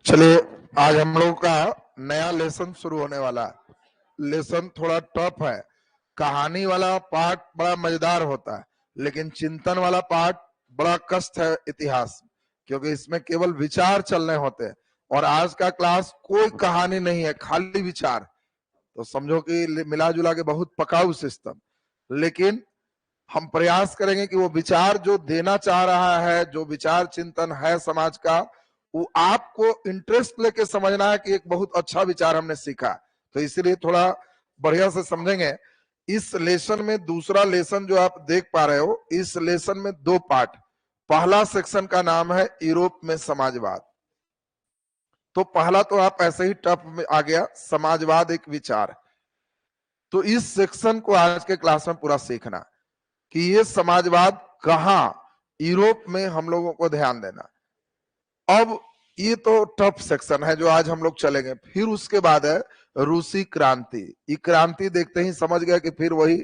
चलिए आज हम लोग का नया लेसन शुरू होने वाला है। लेसन थोड़ा टफ है। कहानी वाला पार्ट बड़ा मजेदार होता है, लेकिन चिंतन वाला पार्ट बड़ा कष्ट है इतिहास, क्योंकि इसमें केवल विचार चलने होते हैं। और आज का क्लास कोई कहानी नहीं है, खाली विचार। तो समझो कि मिला जुला के बहुत पकाऊ सिस्टम। लेकिन हम प्रयास करेंगे कि वो विचार जो देना चाह रहा है, जो विचार चिंतन है समाज का, वो आपको इंटरेस्ट लेके समझना है कि एक बहुत अच्छा विचार हमने सीखा। तो इसीलिए थोड़ा बढ़िया से समझेंगे। इस लेसन में दूसरा लेसन जो आप देख पा रहे हो, इस लेसन में दो पार्ट। पहला सेक्शन का नाम है यूरोप में समाजवाद। तो पहला तो आप ऐसे ही टफ में आ गया, समाजवाद एक विचार। तो इस सेक्शन को आज के क्लास में पूरा सीखना कि ये समाजवाद कहां, यूरोप में हम लोगों को ध्यान देना। अब ये तो टफ सेक्शन है जो आज हम लोग चलेंगे। फिर उसके बाद है रूसी क्रांति। ये क्रांति देखते ही समझ गया कि फिर वही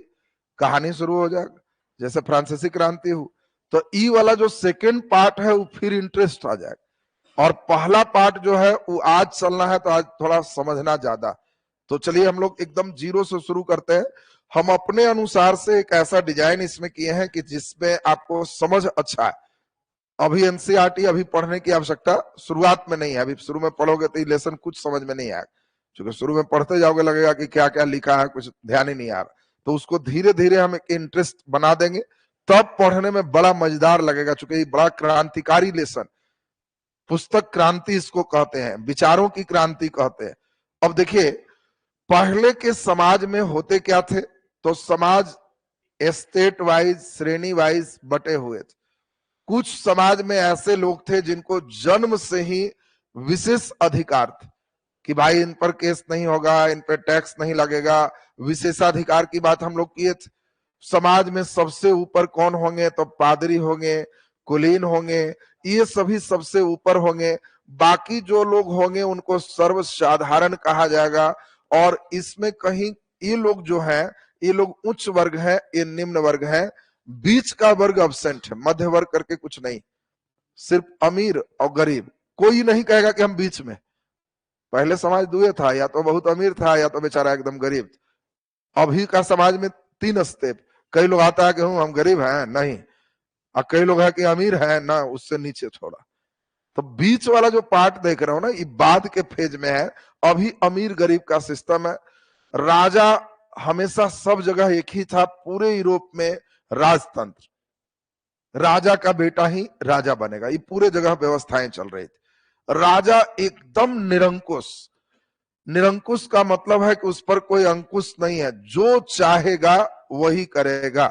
कहानी शुरू हो जाएगा, जैसे फ्रांसीसी क्रांति हो। तो ई वाला जो सेकेंड पार्ट है वो फिर इंटरेस्ट आ जाएगा। और पहला पार्ट जो है वो आज चलना है, तो आज थोड़ा समझना ज्यादा। तो चलिए हम लोग एकदम जीरो से शुरू करते हैं। हम अपने अनुसार से एक ऐसा डिजाइन इसमें किए हैं कि जिसमें आपको समझ अच्छा है। अभी एनसीईआरटी अभी पढ़ने की आवश्यकता शुरुआत में नहीं है। अभी शुरू में पढ़ोगे तो ये लेसन कुछ समझ में नहीं आएगा, क्योंकि शुरू में पढ़ते जाओगे लगेगा कि क्या क्या लिखा है, कुछ ध्यान ही नहीं आ रहा। तो उसको धीरे धीरे हम एक इंटरेस्ट बना देंगे, तब पढ़ने में बड़ा मजेदार लगेगा। चूंकि ये बड़ा क्रांतिकारी लेसन, पुस्तक क्रांति इसको कहते हैं, विचारों की क्रांति कहते हैं। अब देखिए पहले के समाज में होते क्या थे, तो समाज स्टेट वाइज, श्रेणी वाइज बटे हुए थे। कुछ समाज में ऐसे लोग थे जिनको जन्म से ही विशेष अधिकार थे कि भाई इन पर केस नहीं होगा, इन पर टैक्स नहीं लगेगा। विशेषाधिकार की बात हम लोग किए थे। समाज में सबसे ऊपर कौन होंगे, तो पादरी होंगे, कुलीन होंगे, ये सभी सबसे ऊपर होंगे। बाकी जो लोग होंगे उनको सर्वसाधारण कहा जाएगा। और इसमें कहीं ये लोग जो हैं, ये लोग उच्च वर्ग हैं, ये निम्न वर्ग हैं। बीच का वर्ग अब्सेंट है, मध्य वर्ग करके कुछ नहीं। सिर्फ अमीर और गरीब, कोई नहीं कहेगा कि हम बीच में। पहले समाज दुए था, या तो बहुत अमीर था या तो बेचारा एकदम गरीब। अभी का समाज में तीन स्टेप। कई लोग आता है कि हम गरीब हैं, नहीं। और कई लोग है कि अमीर है ना, उससे नीचे थोड़ा। तो बीच वाला जो पार्ट देख रहे हो ना, ये बाद के फेज में है। अभी अमीर गरीब का सिस्टम है। राजा हमेशा सब जगह एक ही था, पूरे यूरोप में राजतंत्र, राजा का बेटा ही राजा बनेगा, ये पूरे जगह व्यवस्थाएं चल रही थी। राजा एकदम निरंकुश। निरंकुश का मतलब है कि उस पर कोई अंकुश नहीं है, जो चाहेगा वही करेगा।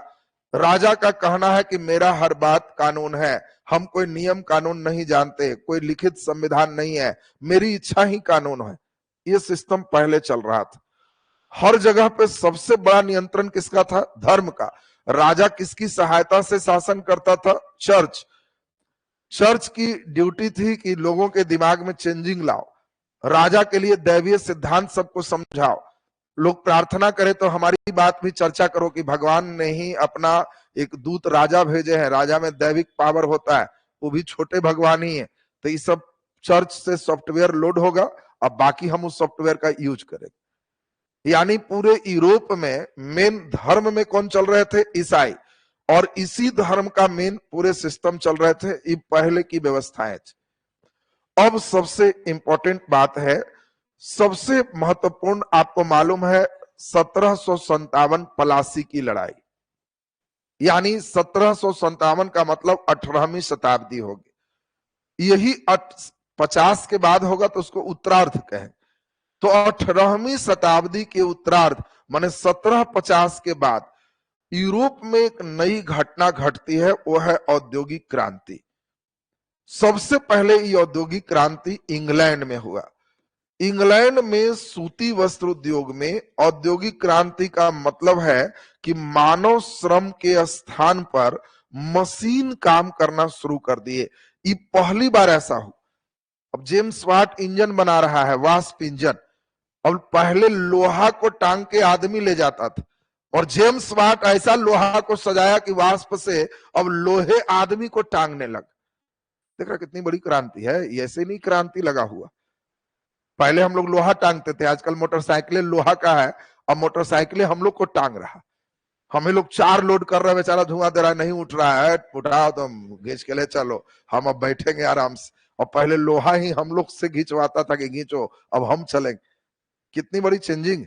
राजा का कहना है कि मेरा हर बात कानून है, हम कोई नियम कानून नहीं जानते, कोई लिखित संविधान नहीं है, मेरी इच्छा ही कानून है। ये सिस्टम पहले चल रहा था। हर जगह पे सबसे बड़ा नियंत्रण किसका था? धर्म का। राजा किसकी सहायता से शासन करता था? चर्च। चर्च की ड्यूटी थी कि लोगों के दिमाग में चेंजिंग लाओ, राजा के लिए दैवीय सिद्धांत सबको समझाओ। लोग प्रार्थना करें तो हमारी बात भी चर्चा करो कि भगवान ने ही अपना एक दूत राजा भेजे हैं, राजा में दैविक पावर होता है, वो भी छोटे भगवान ही है। तो ये सब चर्च से सॉफ्टवेयर लोड होगा, अब बाकी हम उस सॉफ्टवेयर का यूज करेंगे। यानी पूरे यूरोप में मेन धर्म में कौन चल रहे थे? ईसाई। और इसी धर्म का मेन पूरे सिस्टम चल रहे थे, ये पहले की व्यवस्थाएं थी। अब सबसे इंपॉर्टेंट बात है, सबसे महत्वपूर्ण, आपको मालूम है 1757 पलासी की लड़ाई, यानी 1757 का मतलब 18वीं शताब्दी होगी। यही 50 के बाद होगा तो उसको उत्तरार्ध कहें। तो 18वीं शताब्दी के उत्तरार्ध माने 1750 के बाद यूरोप में एक नई घटना घटती है, वो है औद्योगिक क्रांति। सबसे पहले ये औद्योगिक क्रांति इंग्लैंड में हुआ। इंग्लैंड में सूती वस्त्र उद्योग में औद्योगिक क्रांति का मतलब है कि मानव श्रम के स्थान पर मशीन काम करना शुरू कर दिए। ये पहली बार ऐसा हो। अब जेम्स वाट इंजन बना रहा है, वास्प इंजन। अब पहले लोहा को टांग के आदमी ले जाता था, और जेम्स वाट ऐसा लोहा को सजाया कि वास्प से अब लोहे आदमी को टांगने लगा। देख रहा कितनी बड़ी क्रांति है, ऐसे नहीं क्रांति लगा हुआ। पहले हम लोग लोहा टांगते थे, आजकल मोटरसाइकिलें लोहा का है, अब मोटरसाइकिलें हम लोग को टांग रहा। हमें लोग 4 लोड कर रहे हैं, बेचारा धुआं दे रहा है, नहीं उठ रहा है, उठाओ तुम, घींच के ले चलो, हम अब बैठेंगे आराम से। और पहले लोहा ही हम लोग से घिंचवाता था कि घींचो, अब हम चलेंगे। कितनी बड़ी चेंजिंग।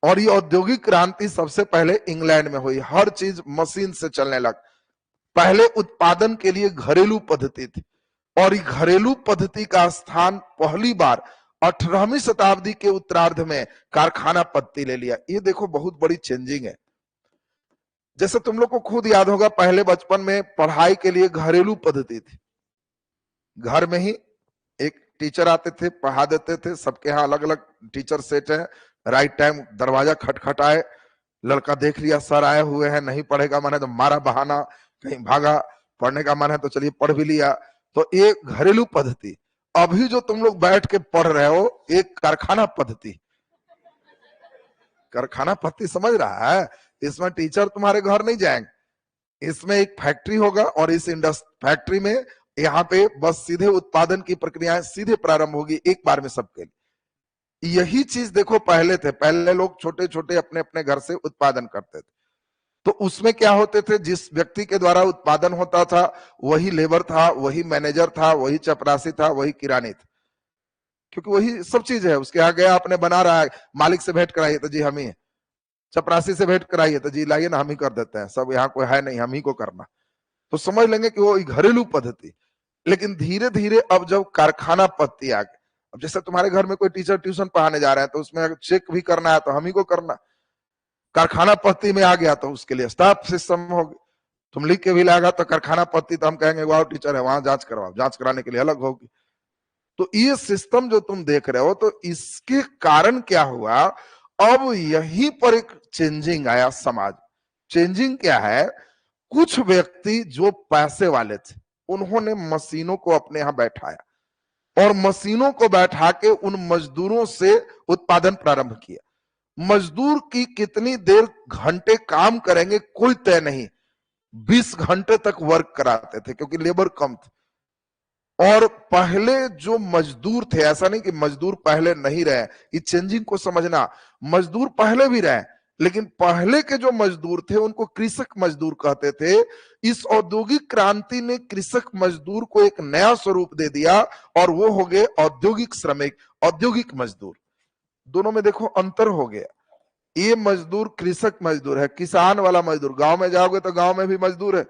और ये औद्योगिक क्रांति सबसे पहले इंग्लैंड में हुई, हर चीज मशीन से चलने लग। पहले उत्पादन के लिए घरेलू पद्धति थी, और घरेलू पद्धति का स्थान पहली बार 18वीं शताब्दी के उत्तरार्ध में कारखाना पद्धति ले लिया। ये देखो बहुत बड़ी चेंजिंग है। जैसे तुम लोग को खुद याद होगा, पहले बचपन में पढ़ाई के लिए घरेलू पद्धति थी। घर में ही एक टीचर आते थे, पढ़ा देते थे, सबके यहाँ अलग अलग टीचर सेट है। राइट टाइम दरवाजा खटखटाए, लड़का देख लिया सर आए हुए हैं, नहीं पढ़ेगा मन है तो मारा बहाना, कहीं भागा, पढ़ने का मन है तो चलिए पढ़ भी लिया। तो एक घरेलू पद्धति। अभी जो तुम लोग बैठ के पढ़ रहे हो, एक कारखाना पद्धति। कारखाना पद्धति समझ रहा है? इसमें टीचर तुम्हारे घर नहीं जाएंगे, इसमें एक फैक्ट्री होगा, और इस फैक्ट्री में यहाँ पे बस सीधे उत्पादन की प्रक्रियाएं सीधे प्रारंभ होगी एक बार में सबके लिए। यही चीज देखो पहले थे, पहले लोग छोटे छोटे अपने अपने घर से उत्पादन करते थे। तो उसमें क्या होते थे, जिस व्यक्ति के द्वारा उत्पादन होता था वही लेबर था, वही मैनेजर था, वही चपरासी था, वही किरानी था, क्योंकि वही सब चीज है। उसके आगे आपने बना रहा है, मालिक से भेंट कराइए तो जी हम ही, चपरासी से भेंट कराइए तो जी लाइए ना हम ही कर देते हैं, सब यहाँ कोई है नहीं, हम ही को करना। तो समझ लेंगे कि वो घरेलू पद्धति। लेकिन धीरे धीरे अब जब कारखाना पद्धति आ गई, अब जैसे तुम्हारे घर में कोई टीचर ट्यूशन पढ़ाने जा रहे हैं तो उसमें चेक भी करना है तो हम ही को करना। कारखाना पद्धति में आ गया तो उसके लिए स्टाफ सिस्टम हो गया, तुम लिख के भी लाएगा तो कारखाना पद्धति, तो हम कहेंगे वाह टीचर है, वहां जांच करवाओ, जांच कराने के लिए अलग होगी। तो ये सिस्टम जो तुम देख रहे हो, तो इसके कारण क्या हुआ, अब यहीं पर एक चेंजिंग आया समाज। चेंजिंग क्या है, कुछ व्यक्ति जो पैसे वाले थे उन्होंने मशीनों को अपने यहां बैठाया, और मशीनों को बैठा के उन मजदूरों से उत्पादन प्रारंभ किया। मजदूर की कितनी देर घंटे काम करेंगे कोई तय नहीं, 20 घंटे तक वर्क कराते थे क्योंकि लेबर कम थे। और पहले जो मजदूर थे, ऐसा नहीं कि मजदूर पहले नहीं रहे, इस चेंजिंग को समझना, मजदूर पहले भी रहे, लेकिन पहले के जो मजदूर थे उनको कृषक मजदूर कहते थे। इस औद्योगिक क्रांति ने कृषक मजदूर को एक नया स्वरूप दे दिया, और वो हो गए औद्योगिक श्रमिक, औद्योगिक मजदूर। दोनों में देखो अंतर हो गया। ये मजदूर कृषक मजदूर है, किसान वाला मजदूर। गांव में जाओगे तो गांव में भी मजदूर है,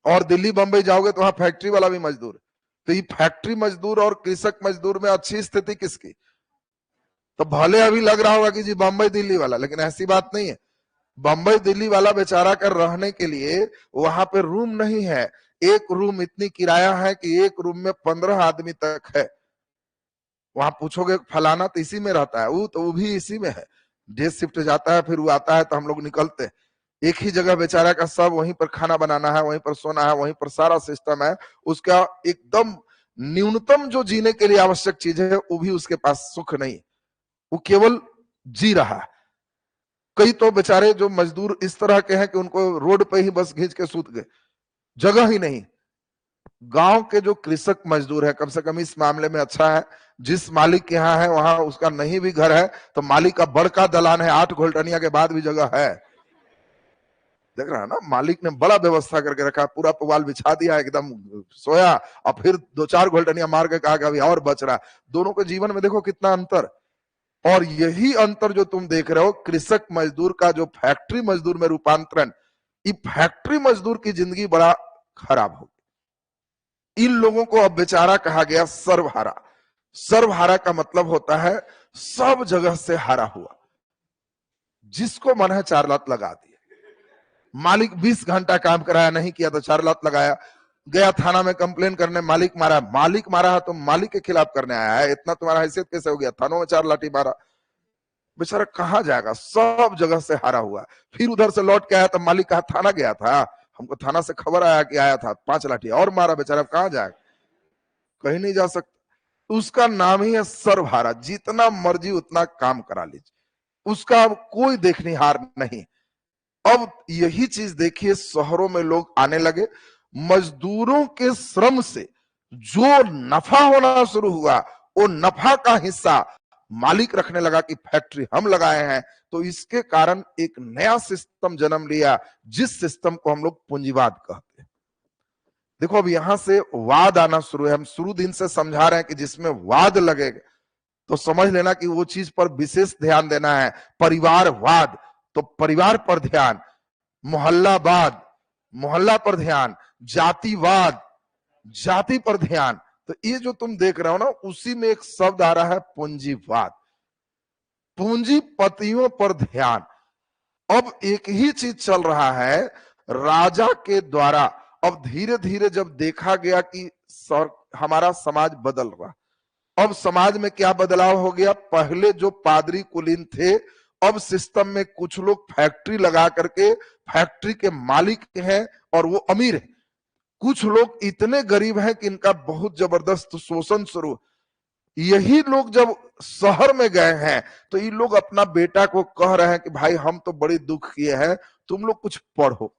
और दिल्ली बंबई जाओगे तो वहां फैक्ट्री वाला भी मजदूर है। तो ये फैक्ट्री मजदूर और कृषक मजदूर में अच्छी स्थिति किसकी? तो भले अभी लग रहा होगा कि जी बंबई दिल्ली वाला, लेकिन ऐसी बात नहीं है। बंबई दिल्ली वाला बेचारा कर रहने के लिए वहां पे रूम नहीं है। एक रूम इतनी किराया है कि एक रूम में 15 आदमी तक है। वहां पूछोगे फलाना तो इसी में रहता है, वो भी इसी में है। डे शिफ्ट जाता है, फिर वो आता है तो हम लोग निकलते हैं। एक ही जगह बेचारा का सब, वहीं पर खाना बनाना है, वहीं पर सोना है, वहीं पर सारा सिस्टम है। उसका एकदम न्यूनतम जो जीने के लिए आवश्यक चीज है वो भी उसके पास सुख नहीं, वो केवल जी रहा है। कई तो बेचारे जो मजदूर इस तरह के हैं कि उनको रोड पे ही बस घींच के सूत गए, जगह ही नहीं। गांव के जो कृषक मजदूर है कम से कम इस मामले में अच्छा है, जिस मालिक के यहाँ है वहां उसका नहीं भी घर है तो मालिक का बड़का दलान है, 8 घोलटनिया के बाद भी जगह है। देख रहा है ना, मालिक ने बड़ा व्यवस्था करके रखा, पूरा पुवाल बिछा दिया, एकदम सोया, और फिर 2-4 घोलटनिया मार के कहा कि अभी और बच रहा। दोनों के जीवन में देखो कितना अंतर। और यही अंतर जो तुम देख रहे हो, कृषक मजदूर का जो फैक्ट्री मजदूर में रूपांतरण, ये फैक्ट्री मजदूर की जिंदगी बड़ा खराब हो गई। इन लोगों को अब बेचारा कहा गया सर्वहारा। सर्वहारा का मतलब होता है सब जगह से हारा हुआ, जिसको मन है 4 लात लगा दिया। मालिक 20 घंटा काम कराया, नहीं किया तो 4 लात लगाया। गया थाना में कंप्लेन करने, मालिक मारा है तो मालिक के खिलाफ करने आया है, इतना तुम्हारा हैसियत कैसे हो गया, थानों में 4 लाठी मारा। बेचारा कहां जाएगा, सब जगह से हारा हुआ। फिर उधर से लौट के आया तो मालिक कहा थाना गया था, हमको थाना से खबर आया कि आया था, 5 लाठी और मारा। बेचारा कहां जाएगा, कहीं नहीं जा सकता। उसका नाम ही है सर्वहारा। जितना मर्जी उतना काम करा लीजिए, उसका कोई देखनिहार नहीं। अब यही चीज देखिए, शहरों में लोग आने लगे, मजदूरों के श्रम से जो नफा होना शुरू हुआ वो नफा का हिस्सा मालिक रखने लगा कि फैक्ट्री हम लगाए हैं। तो इसके कारण एक नया सिस्टम जन्म लिया, जिस सिस्टम को हम लोग पूंजीवाद कहते हैं। देखो अब यहां से वाद आना शुरू है। हम शुरू दिन से समझा रहे हैं कि जिसमें वाद लगेगा तो समझ लेना कि वो चीज पर विशेष ध्यान देना है। परिवारवाद, तो परिवार पर ध्यान, मोहल्लावाद, मोहल्ला पर ध्यान, जातिवाद, जाति पर ध्यान। तो ये जो तुम देख रहे हो ना, उसी में एक शब्द आ रहा है पूंजीवाद, पूंजीपतियों पर ध्यान। अब एक ही चीज चल रहा है राजा के द्वारा। अब धीरे धीरे जब देखा गया कि हमारा समाज बदल रहा, अब समाज में क्या बदलाव हो गया, पहले जो पादरी कुलीन थे, अब सिस्टम में कुछ लोग फैक्ट्री लगा करके फैक्ट्री के मालिक हैं और वो अमीर है। कुछ लोग इतने गरीब हैं कि इनका बहुत जबरदस्त शोषण शुरू। यही लोग जब शहर में गए हैं तो ये लोग अपना बेटा को कह रहे हैं कि भाई हम तो बड़ी दुख किए हैं, तुम लोग कुछ पढ़ो,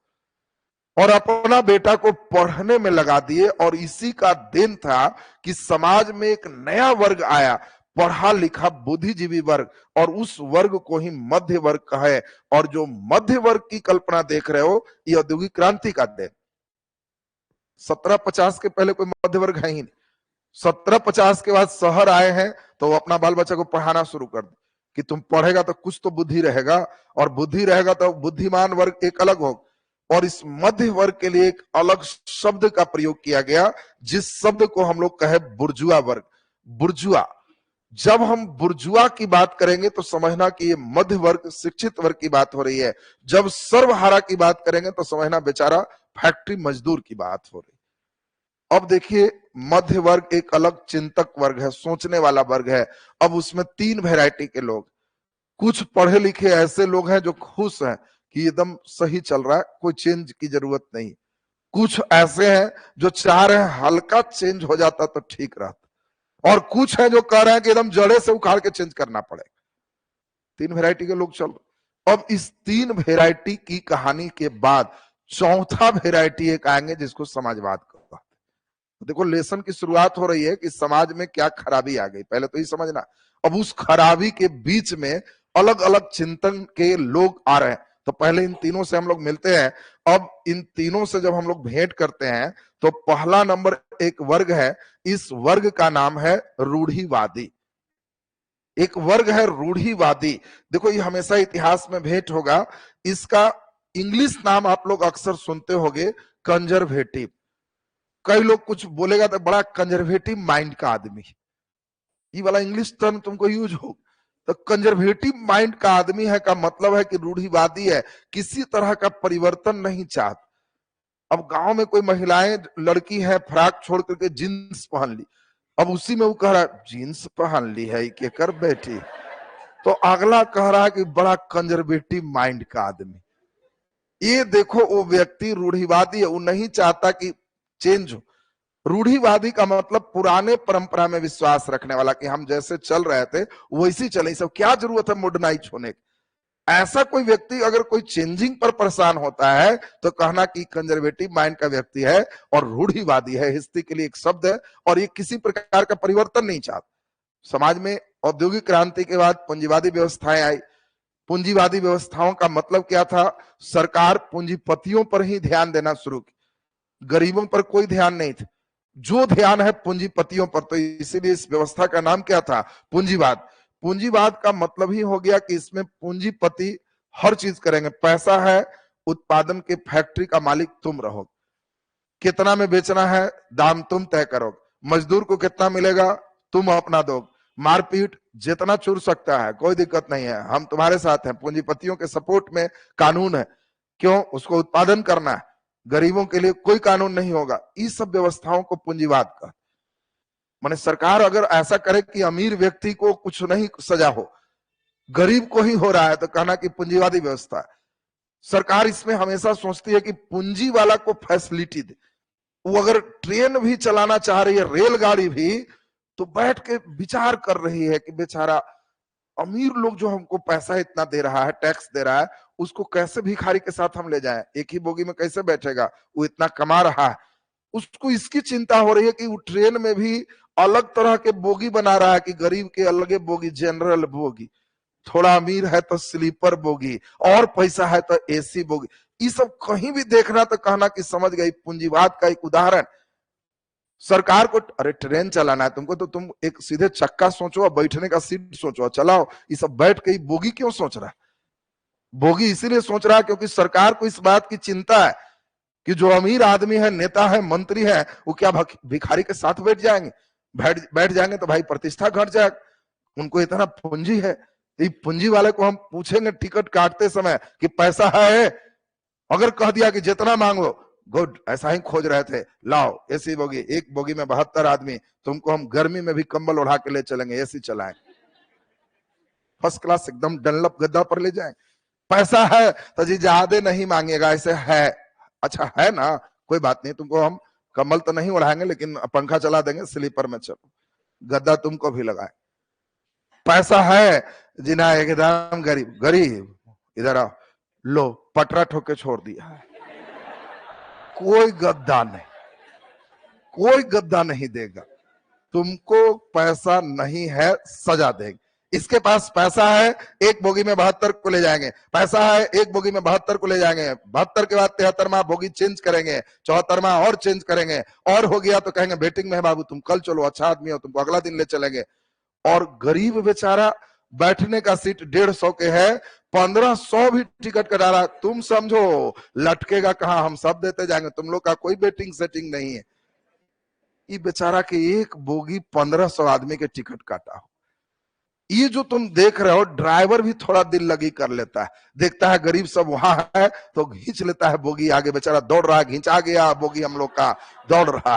और अपना बेटा को पढ़ने में लगा दिए। और इसी का देन था कि समाज में एक नया वर्ग आया, पढ़ा लिखा बुद्धिजीवी वर्ग, और उस वर्ग को ही मध्य वर्ग कहे। और जो मध्य वर्ग की कल्पना देख रहे हो, ये औद्योगिक क्रांति का देन। 1750 के पहले कोई मध्य वर्ग है ही नहीं। 1750 के बाद शहर आए हैं तो अपना बाल बच्चा को पढ़ाना शुरू कर दे कि तुम पढ़ेगा तो कुछ तो बुद्धि रहेगा, और बुद्धि रहेगा तो बुद्धिमान वर्ग एक अलग हो। और इस मध्य वर्ग के लिए एक अलग शब्द का प्रयोग किया गया, जिस शब्द को हम लोग कहे बुर्जुआ वर्ग। बुर्जुआ, जब हम बुर्जुआ की बात करेंगे तो समझना कि ये मध्य वर्ग, शिक्षित वर्ग की बात हो रही है। जब सर्वहारा की बात करेंगे तो समझना बेचारा फैक्ट्री मजदूर की बात हो रही। अब देखिए, मध्य वर्ग एक अलग चिंतक वर्ग है, सोचने वाला वर्ग है। अब उसमें 3 वैरायटी के लोग, कुछ पढ़े लिखे ऐसे लोग हैं जो खुश हैं कि एकदम सही चल रहा है, कोई चेंज की जरूरत नहीं। कुछ ऐसे हैं जो चाह रहे हैं हल्का चेंज हो जाता तो ठीक रहता, और कुछ है जो कह रहे हैं कि एकदम जड़े से उखाड़ के चेंज करना पड़ेगा। 3 वैरायटी के लोग चल रहे। अब इस 3 वैरायटी की कहानी के बाद चौथा वैरायटी एक आएंगे जिसको समाजवाद कहते हैं। देखो लेसन की शुरुआत हो रही है कि समाज में क्या खराबी आ गई, पहले तो ये समझना। अब उस खराबी के बीच में अलग अलग चिंतन के लोग आ रहे हैं। तो पहले इन तीनों से हम लोग मिलते हैं। अब इन तीनों से जब हम लोग भेंट करते हैं तो पहला नंबर एक वर्ग है, इस वर्ग का नाम है रूढ़िवादी। एक वर्ग है रूढ़िवादी। देखो ये हमेशा इतिहास में भेंट होगा। इसका इंग्लिश नाम आप लोग अक्सर सुनते होंगे, कंजर्वेटिव। कई लोग कुछ बोलेगा तो बड़ा कंजर्वेटिव माइंड का आदमी, ये वाला इंग्लिश टर्म तुमको यूज हो। तो कंजर्वेटिव माइंड का आदमी है का मतलब है कि रूढ़िवादी है, किसी तरह का परिवर्तन नहीं चाहता। अब गांव में कोई महिलाएं, लड़की है, फ्रॉक छोड़ करके जींस पहन ली, अब उसी में वो कह रहा है जींस पहन ली है के कर बैठी, तो अगला कह रहा है कि बड़ा कंजर्वेटिव माइंड का आदमी। ये देखो वो व्यक्ति रूढ़िवादी है, वो नहीं चाहता कि चेंज हो। रूढ़िवादी का मतलब पुराने परंपरा में विश्वास रखने वाला, कि हम जैसे चल रहे थे वैसे चले, सब क्या जरूरत है मॉडर्नाइज होने की। ऐसा कोई व्यक्ति अगर कोई चेंजिंग पर परेशान होता है तो कहना कि कंजर्वेटिव माइंड का व्यक्ति है और रूढ़िवादी है। हिस्ट्री के लिए एक शब्द है, और ये किसी प्रकार का परिवर्तन नहीं चाहता। समाज में औद्योगिक क्रांति के बाद पूंजीवादी व्यवस्थाएं आई। पूंजीवादी व्यवस्थाओं का मतलब क्या था, सरकार पूंजीपतियों पर ही ध्यान देना शुरू की, गरीबों पर कोई ध्यान नहीं था। जो ध्यान है पूंजीपतियों पर, तो इसीलिए इस व्यवस्था का नाम क्या था, पूंजीवाद। पूंजीवाद का मतलब ही हो गया कि इसमें पूंजीपति हर चीज करेंगे। पैसा है, उत्पादन के फैक्ट्री का मालिक तुम रहो, कितना में बेचना है दाम तुम तय करो, मजदूर को कितना मिलेगा तुम अपना दो, मारपीट जितना चुर सकता है कोई दिक्कत नहीं है, हम तुम्हारे साथ हैं। पूंजीपतियों के सपोर्ट में कानून है, क्यों, उसको उत्पादन करना है, गरीबों के लिए कोई कानून नहीं होगा। इस सब व्यवस्थाओं को पूंजीवाद का माने, सरकार अगर ऐसा करे कि अमीर व्यक्ति को कुछ नहीं सजा हो, गरीब को ही हो रहा है, तो कहना कि पूंजीवादी व्यवस्था है। सरकार इसमें हमेशा सोचती है कि पूंजी वाला को फैसिलिटी दे। वो अगर ट्रेन भी चलाना चाह रही है, रेलगाड़ी भी, तो बैठ के विचार कर रही है कि बेचारा अमीर लोग जो हमको पैसा इतना दे रहा है, टैक्स दे रहा है, उसको कैसे भिखारी के साथ हम ले जाएं, एक ही बोगी में कैसे बैठेगा, वो इतना कमा रहा है। उसको इसकी चिंता हो रही है कि वो ट्रेन में भी अलग तरह के बोगी बना रहा है कि गरीब के अलगे बोगी, जनरल बोगी, थोड़ा अमीर है तो स्लीपर बोगी, और पैसा है तो एसी बोगी। ये सब कहीं भी देखना तो कहना कि समझ गई पूंजीवाद का एक उदाहरण। सरकार को अरे ट्रेन चलाना है तुमको, तो तुम एक सीधे चक्का सोचो और बैठने का सीट सोचो, चलाओ। ये सब बैठ के बोगी क्यों सोच रहा है? बोगी इसीलिए सोच रहा है क्योंकि सरकार को इस बात की चिंता है कि जो अमीर आदमी है, नेता है, मंत्री है, वो क्या भिखारी के साथ बैठ जाएंगे? बैठ जाएंगे तो भाई प्रतिष्ठा घट जाएगा। उनको इतना पूंजी है। तो पूंजी वाले को हम पूछेंगे टिकट काटते समय कि पैसा है? अगर कह दिया कि जितना मांग लो, गुड, ऐसा ही खोज रहे थे, लाओ एसी बोगी, एक बोगी में 72 आदमी, तुमको हम गर्मी में भी कंबल ओढ़ा के ले चलेंगे, एसी चलाएं, फर्स्ट क्लास एकदम डनलप गद्दा पर ले जाएं। पैसा है तो जी ज्यादा नहीं मांगेगा, ऐसे है, अच्छा है ना, कोई बात नहीं, तुमको हम कंबल तो नहीं उड़ाएंगे लेकिन पंखा चला देंगे, स्लीपर में चलो, गद्दा तुमको भी लगाए। पैसा है जी ना, एकदम गरीब गरीब, इधर आओ, लो पटरा ठोके छोड़ दिया है, कोई गद्दा नहीं, कोई गद्दा नहीं देगा तुमको, पैसा नहीं है सजा देंगे। इसके पास पैसा है, एक बोगी में 72 को ले जाएंगे, पैसा है, एक बोगी में 72 को ले जाएंगे, 72 के बाद 73वां बोगी चेंज करेंगे, 74वां और चेंज करेंगे, और हो गया तो कहेंगे वेटिंग में है बाबू, तुम कल चलो, अच्छा आदमी हो, तुमको अगला दिन ले चलेंगे। और गरीब बेचारा बैठने का सीट 150 के है, 1500 भी टिकट कटा रहा, तुम समझो लटकेगा कहां, हम सब देते जाएंगे, तुम लोग का कोई वेटिंग सेटिंग नहीं है। ये बेचारा के एक बोगी 1500 आदमी के टिकट काटा हो। ये जो तुम देख रहे हो, ड्राइवर भी थोड़ा दिल लगी कर लेता है, देखता है गरीब सब वहां है तो खींच लेता है बोगी आगे, बेचारा दौड़ रहा है, खींचा गया बोगी हम लोग का, दौड़ रहा।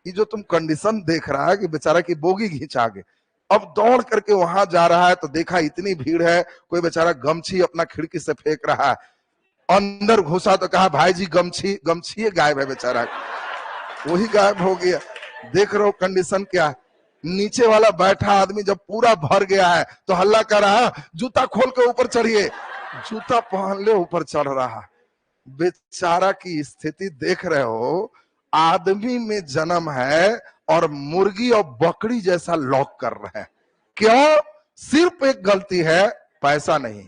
ये जो तुम कंडीशन देख रहा है कि बेचारा की बोगी खींचा गए, अब दौड़ करके वहां जा रहा है तो देखा इतनी भीड़ है, कोई बेचारा गमछी अपना खिड़की से फेंक रहा है, अंदर घुसा तो कहा भाई जी गमछी, गमछी गायब है, बेचारा वही गायब हो गया। देख रहे हो कंडीशन क्या है। नीचे वाला बैठा आदमी जब पूरा भर गया है तो हल्ला कर रहा, जूता खोल के ऊपर चढ़िए, जूता पहन ले, ऊपर चढ़ रहा। बेचारा की स्थिति देख रहे हो, आदमी में जन्म है और मुर्गी और बकरी जैसा लॉक कर रहे हैं। क्यों? सिर्फ एक गलती है, पैसा नहीं।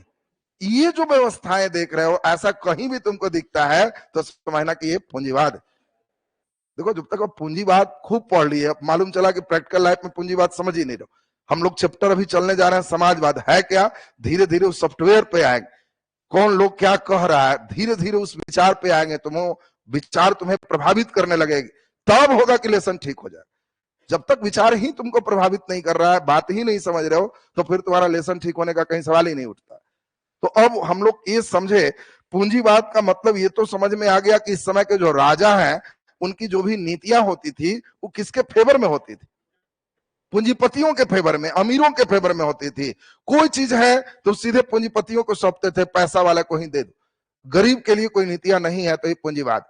ये जो व्यवस्थाएं देख रहे हो, ऐसा कहीं भी तुमको दिखता है तो समझना कि ये पूंजीवाद है। देखो जब तक पूंजीवाद खूब पढ़ लिए, मालूम चला कि प्रैक्टिकल लाइफ में पूंजीवाद समझ ही नहीं रहो। हम लोग चैप्टर अभी चलने जा रहे हैं समाजवाद है क्या, धीरे धीरे उस सॉफ्टवेयर पे आएंगे, कौन लोग क्या कह रहा है, धीरे धीरे उस विचार पे आएंगे, विचार तुम्हें प्रभावित करने लगेगी, तब होगा कि लेसन ठीक हो जाए। जब तक विचार ही तुमको प्रभावित नहीं कर रहा है, बात ही नहीं समझ रहे हो, तो फिर तुम्हारा लेसन ठीक होने का कहीं सवाल ही नहीं उठता। तो अब हम लोग ये समझे, पूंजीवाद का मतलब ये तो समझ में आ गया कि इस समय के जो राजा हैं उनकी जो भी नीतियां होती थी वो किसके फेवर में होती थी? पूंजीपतियों के फेवर में, अमीरों के फेवर में होती थी। कोई चीज है तो सीधे पूंजीपतियों को सौंपते थे, पैसा वाला को ही दे दो, गरीब के लिए कोई नीतियां नहीं है, तो ये पूंजीवाद।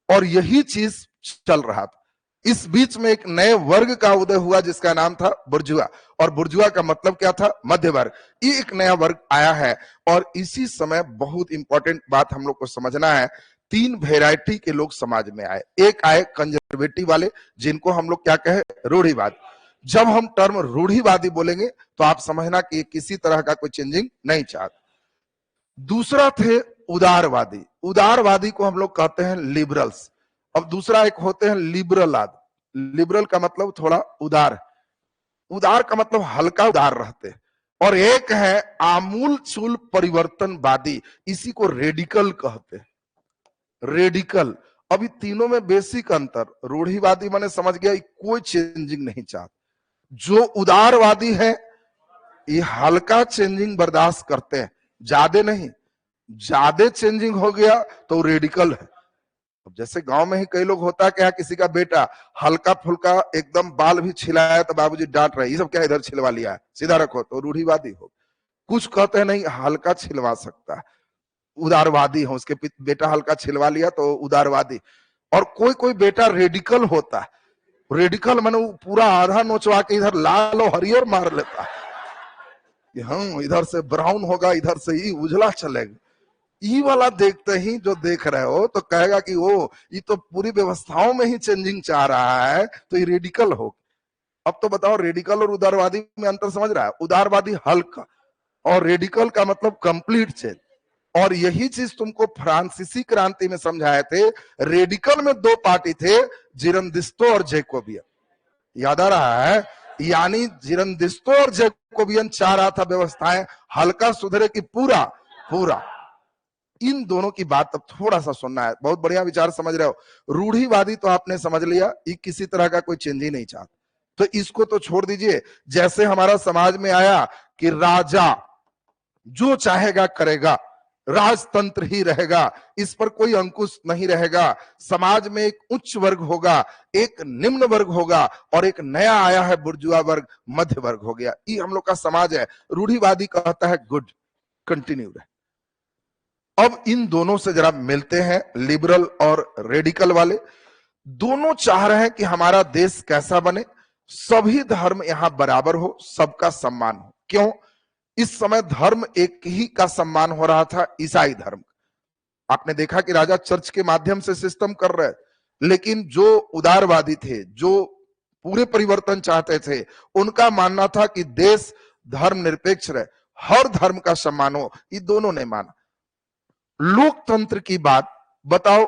और यही चीज चल रहा था। इस बीच में एक नए वर्ग का उदय हुआ जिसका नाम था बुर्जुआ, और बुर्जुआ का मतलब क्या था? मध्य वर्ग। ये एक नया वर्ग आया है। और इसी समय बहुत इंपॉर्टेंट बात हम लोग को समझना है, 3 वेराइटी के लोग समाज में आए। एक आए कंजर्वेटिव वाले, जिनको हम लोग क्या कहे? रूढ़िवाद। जब हम टर्म रूढ़िवादी बोलेंगे तो आप समझना कि किसी तरह का कोई चेंजिंग नहीं चाहते। दूसरा थे उदारवादी। उदारवादी को हम लोग कहते हैं लिबरल्स। अब दूसरा एक होते हैं लिबरल आदमी। लिबरल का मतलब थोड़ा उदार, उदार का मतलब हल्का उदार रहते। और एक है आमूल चूल परिवर्तनवादी, इसी को रेडिकल कहते हैं। रेडिकल। अभी तीनों में बेसिक अंतर, रूढ़िवादी माने समझ गया कोई चेंजिंग नहीं चाहता, जो उदारवादी है ये हल्का चेंजिंग बर्दाश्त करते हैं, ज्यादा नहीं। ज्यादा चेंजिंग हो गया तो रेडिकल है। अब जैसे गांव में ही कई लोग होता क्या, किसी का बेटा हल्का फुल्का एकदम बाल भी छिलाया तो बाबूजी डांट रहे, ये सब क्या इधर छिलवा लिया है, सीधा रखो, तो रूढ़िवादी हो। कुछ कहते हैं नहीं हल्का छिलवा सकता है, उदारवादी हो, उसके बेटा हल्का छिलवा लिया तो उदारवादी। और कोई कोई बेटा रेडिकल होता है। रेडिकल माने पूरा आधा नोचवा के इधर लाल और हरियर मार लेता है, हाँ इधर से ब्राउन होगा, इधर से ही उजला चलेगा। ई वाला देखते ही जो देख रहे हो तो कहेगा कि वो ये तो पूरी व्यवस्थाओं में ही चेंजिंग चाह रहा है, तो ये रेडिकल हो। अब तो बताओ रेडिकल और उदारवादी में अंतर समझ रहा है? उदारवादी हल्का और रेडिकल का मतलब कंप्लीट चेंज। और यही चीज तुमको फ्रांसीसी क्रांति में समझाए थे। रेडिकल में दो पार्टी थे, जिरंदिस्तो और जैकोबियन, याद आ रहा है? यानी जिरंदिस्तो और जैकोबियन चार अर्थव्यवस्थाएं, हल्का सुधरे की पूरा पूरा। इन दोनों की बात अब थोड़ा सा सुनना है। बहुत बढ़िया विचार समझ रहे हो। रूढ़िवादी तो आपने समझ लिया, ये किसी तरह का कोई चेंज ही नहीं चाहता, तो इसको तो छोड़ दीजिए। जैसे हमारा समाज में आया कि राजा जो चाहेगा करेगा, राजतंत्र ही रहेगा, इस पर कोई अंकुश नहीं रहेगा, समाज में एक उच्च वर्ग होगा, एक निम्न वर्ग होगा, और एक नया आया है बुर्जुआ वर्ग, मध्य वर्ग हो गया। ये हम लोग का समाज है। रूढ़िवादी कहता है गुड, कंटिन्यू रहे। अब इन दोनों से जरा मिलते हैं, लिबरल और रेडिकल वाले। दोनों चाह रहे हैं कि हमारा देश कैसा बने, सभी धर्म यहां बराबर हो, सबका सम्मान हो। क्यों? इस समय धर्म एक ही का सम्मान हो रहा था, ईसाई धर्म। आपने देखा कि राजा चर्च के माध्यम से सिस्टम कर रहे, लेकिन जो उदारवादी थे, जो पूरे परिवर्तन चाहते थे, उनका मानना था कि देश धर्मनिरपेक्ष रहे, हर धर्म का सम्मान हो। ये दोनों ने माना। लोकतंत्र की बात बताओ,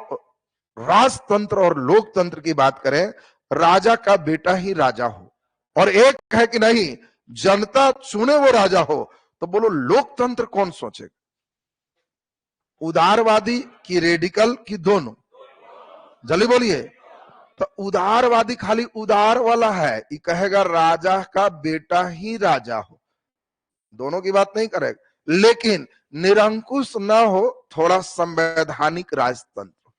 राजतंत्र और लोकतंत्र की बात करें, राजा का बेटा ही राजा हो, और एक है कि नहीं जनता चुने वो राजा हो, तो बोलो लोकतंत्र कौन सोचेगा? उदारवादी की रेडिकल की दोनों? जल्दी बोलिए। तो उदारवादी खाली उदार वाला है, ये कहेगा राजा का बेटा ही राजा हो, दोनों की बात नहीं करेगा। लेकिन निरंकुश ना हो, थोड़ा संवैधानिक राजतंत्र।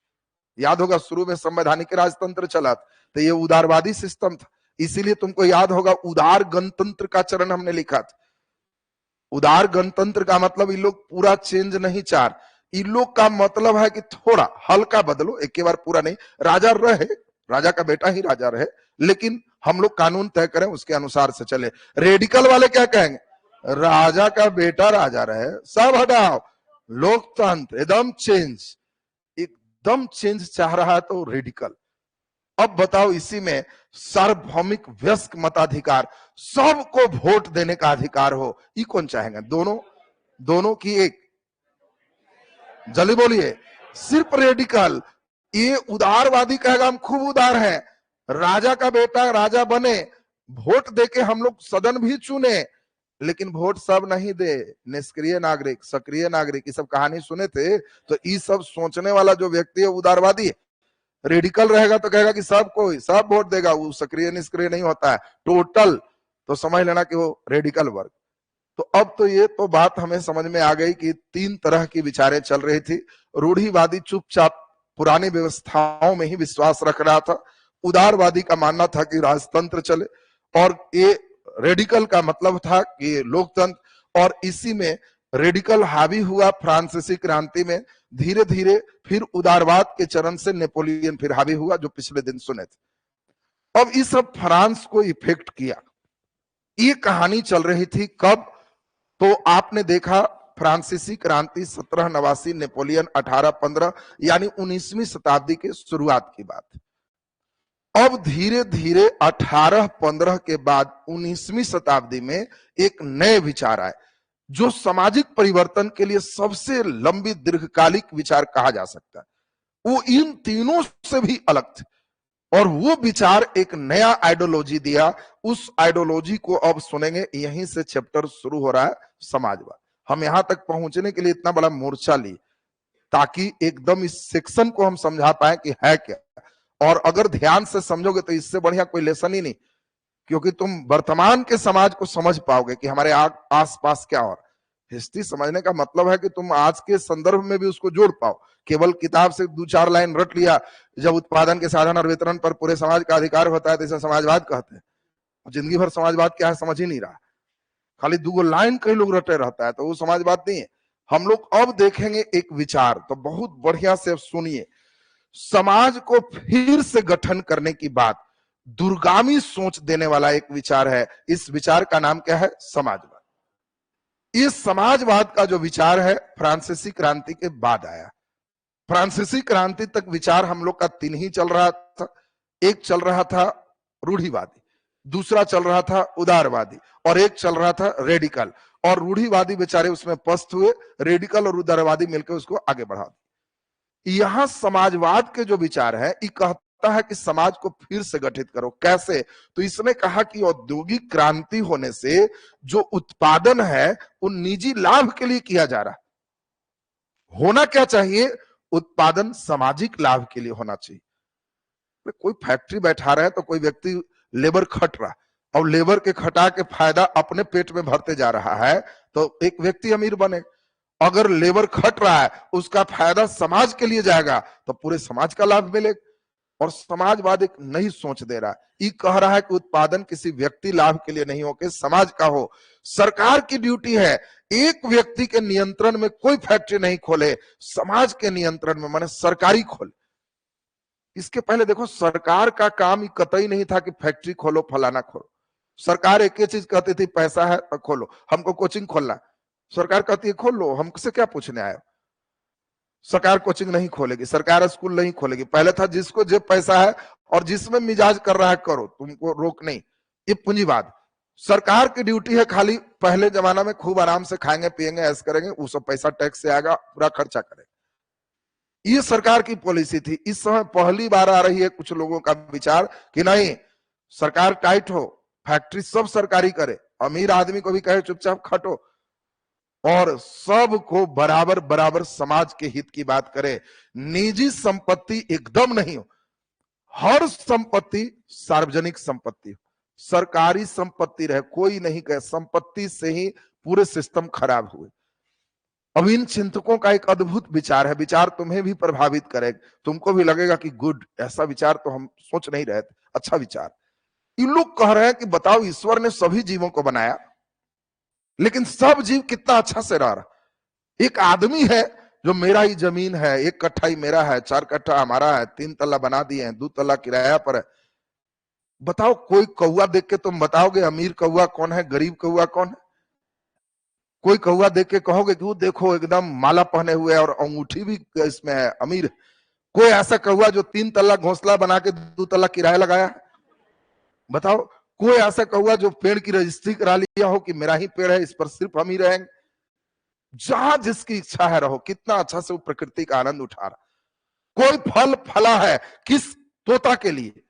याद होगा शुरू में संवैधानिक राजतंत्र चला था, तो ये उदारवादी सिस्टम था। इसीलिए तुमको याद होगा उदार गणतंत्र का चरण हमने लिखा था। उदार गणतंत्र का मतलब इन लोग पूरा चेंज नहीं चाह, इन लोग का मतलब है कि थोड़ा हल्का बदलो, एक बार पूरा नहीं। राजा रहे, राजा का बेटा ही राजा रहे, लेकिन हम लोग कानून तय करें, उसके अनुसार से चले। रेडिकल वाले क्या कहेंगे? राजा का बेटा राजा रहे, सब हटाओ, लोकतंत्र एकदम चेंज, एकदम चेंज चाह रहा है तो रेडिकल। अब बताओ, इसी में सार्वभौमिक वयस्क मताधिकार, सबको वोट देने का अधिकार हो, ये कौन चाहेगा? दोनों, दोनों की एक। जल्दी बोलिए। सिर्फ रेडिकल। ये उदारवादी कहेगा हम खूब उदार हैं, राजा का बेटा राजा बने, वोट देके हम लोग सदन भी चुने, लेकिन वोट सब नहीं दे, निष्क्रिय नागरिक, सक्रिय नागरिक, ये सब कहानी सुने थे। तो ये सब सोचने वाला जो व्यक्ति है उदारवादी है। रेडिकल रहेगा तो कहेगा कि सब कोई सब वोट देगा, वो सक्रिय निष्क्रिय नहीं होता है, टोटल। तो समझ लेना कि वो रेडिकल वर्ग। तो अब तो ये तो बात हमें समझ में आ गई कि तीन तरह की विचारें चल रही थी। रूढ़िवादी चुपचाप पुरानी व्यवस्थाओं में ही विश्वास रख रहा था, उदारवादी का मानना था कि राजतंत्र चले, और ये रेडिकल का मतलब था कि लोकतंत्र। और इसी में रेडिकल हावी हुआ फ्रांसीसी क्रांति में, धीरे धीरे फिर उदारवाद के चरण से नेपोलियन फिर हावी हुआ, जो पिछले दिन सुने थे। अब इस सब फ्रांस को इफेक्ट किया। ये कहानी चल रही थी कब? तो आपने देखा फ्रांसीसी क्रांति 1789, नेपोलियन 1815, यानी 19वीं शताब्दी के शुरुआत की बात। अब धीरे धीरे 1815 के बाद 19वीं शताब्दी में एक नए विचार आए, जो सामाजिक परिवर्तन के लिए सबसे लंबी दीर्घकालिक विचार कहा जा सकता है। वो इन तीनों से भी अलग थे, और वो विचार एक नया आइडियोलॉजी दिया। उस आइडियोलॉजी को अब सुनेंगे, यहीं से चैप्टर शुरू हो रहा है, समाजवाद। हम यहां तक पहुंचने के लिए इतना बड़ा मोर्चा ली, ताकि एकदम इस सेक्शन को हम समझा पाए कि है क्या। और अगर ध्यान से समझोगे तो इससे बढ़िया कोई लेसन ही नहीं, क्योंकि तुम वर्तमान के समाज को समझ पाओगे कि हमारे आसपास क्या हो रहा है। हिस्ट्री समझने का मतलब है कि तुम आज के संदर्भ में भी उसको जोड़ पाओ। केवल किताब से दो चार लाइन रट लिया, जब उत्पादन के साधन और वितरण पर पूरे समाज का अधिकार होता है तो इसे समाजवाद कहते हैं। जिंदगी भर समाजवाद क्या है समझ ही नहीं रहा, खाली दो लाइन कई लोग रटे रहता है, तो वो समाजवाद नहीं है। हम लोग अब देखेंगे एक विचार, तो बहुत बढ़िया से सुनिए। समाज को फिर से गठन करने की बात, दूरगामी सोच देने वाला एक विचार है। इस विचार का नाम क्या है? समाजवाद। इस समाजवाद का जो विचार है फ्रांसीसी क्रांति के बाद आया। फ्रांसीसी क्रांति तक विचार हम लोग का तीन ही चल रहा था। एक चल रहा था रूढ़िवादी, दूसरा चल रहा था उदारवादी, और एक चल रहा था रेडिकल, और रूढ़िवादी बेचारे उसमें पस्त हुए, रेडिकल और उदारवादी मिलकर उसको आगे बढ़ा दिया। यहां समाजवाद के जो विचार है, ये कहता है कि समाज को फिर से गठित करो। कैसे? तो इसने कहा कि औद्योगिक क्रांति होने से जो उत्पादन है वो निजी लाभ के लिए किया जा रहा है। होना क्या चाहिए? उत्पादन सामाजिक लाभ के लिए होना चाहिए। कोई फैक्ट्री बैठा रहा है तो कोई व्यक्ति लेबर खट रहा, और लेबर के खटा के फायदा अपने पेट में भरते जा रहा है, तो एक व्यक्ति अमीर बने। अगर लेबर खट रहा है, उसका फायदा समाज के लिए जाएगा, तो पूरे समाज का लाभ मिलेगा। और समाजवाद एक नई सोच दे रहा है, ये कह रहा है कि उत्पादन किसी व्यक्ति लाभ के लिए नहीं हो के समाज का हो। सरकार की ड्यूटी है एक व्यक्ति के नियंत्रण में कोई फैक्ट्री नहीं खोले, समाज के नियंत्रण में, माने सरकारी खोले। इसके पहले देखो, सरकार का काम कतई नहीं था कि फैक्ट्री खोलो, फलाना खोलो। सरकार एक ही चीज कहती थी, पैसा है तो खोलो। हमको कोचिंग खोलना, सरकार कहती है खोल लो, हमसे क्या पूछने आए। सरकार कोचिंग नहीं खोलेगी, सरकार स्कूल नहीं खोलेगी। पहले था जिसको जो पैसा है और जिसमें मिजाज कर रहा है करो, तुमको रोक नहीं। ये पूंजीवाद। सरकार की ड्यूटी है खाली, पहले जमाना में खूब आराम से खाएंगे पिएंगे ऐश करेंगे, वो सब पैसा टैक्स से आएगा, पूरा खर्चा करेंगे। ये सरकार की पॉलिसी थी। इस समय पहली बार आ रही है कुछ लोगों का विचार कि नहीं, सरकार टाइट हो, फैक्ट्री सब सरकारी करे, अमीर आदमी को भी कहे चुपचाप खटो, और सबको बराबर बराबर समाज के हित की बात करे। निजी संपत्ति एकदम नहीं हो, हर संपत्ति सार्वजनिक संपत्ति हो, सरकारी संपत्ति रहे, कोई नहीं कहे। संपत्ति से ही पूरे सिस्टम खराब हुए। अब इन चिंतकों का एक अद्भुत विचार है, विचार तुम्हें भी प्रभावित करेगा, तुमको भी लगेगा कि गुड, ऐसा विचार तो हम सोच नहीं रहे थे, अच्छा विचार। इन लोग कह रहे हैं कि बताओ, ईश्वर ने सभी जीवों को बनाया, लेकिन सब जीव कितना अच्छा से रह रहा। एक आदमी है जो मेरा ही जमीन है, 1 कट्ठा ही मेरा है, 4 कट्ठा हमारा है, 3 तल्ला बना दिए हैं, 2 तल्ला किराया पर है। बताओ, कोई कौवा देख के तुम बताओगे अमीर कौवा कौन है, गरीब कौवा कौन है? कोई कौवा देख के कहोगे कि वो देखो एकदम माला पहने हुए और अंगूठी भी इसमें है, अमीर। कोई ऐसा कौवा जो 3 तल्ला घोंसला बना के 2 तल्ला किराया लगाया? बताओ, कोई ऐसा कौवा जो पेड़ की रजिस्ट्री करा लिया हो कि मेरा ही पेड़ है, इस पर सिर्फ हम ही रहेंगे? जहां जिसकी इच्छा है रहो, कितना अच्छा से वो प्रकृति का आनंद उठा रहा। कोई फल फला है किस तोता के लिए?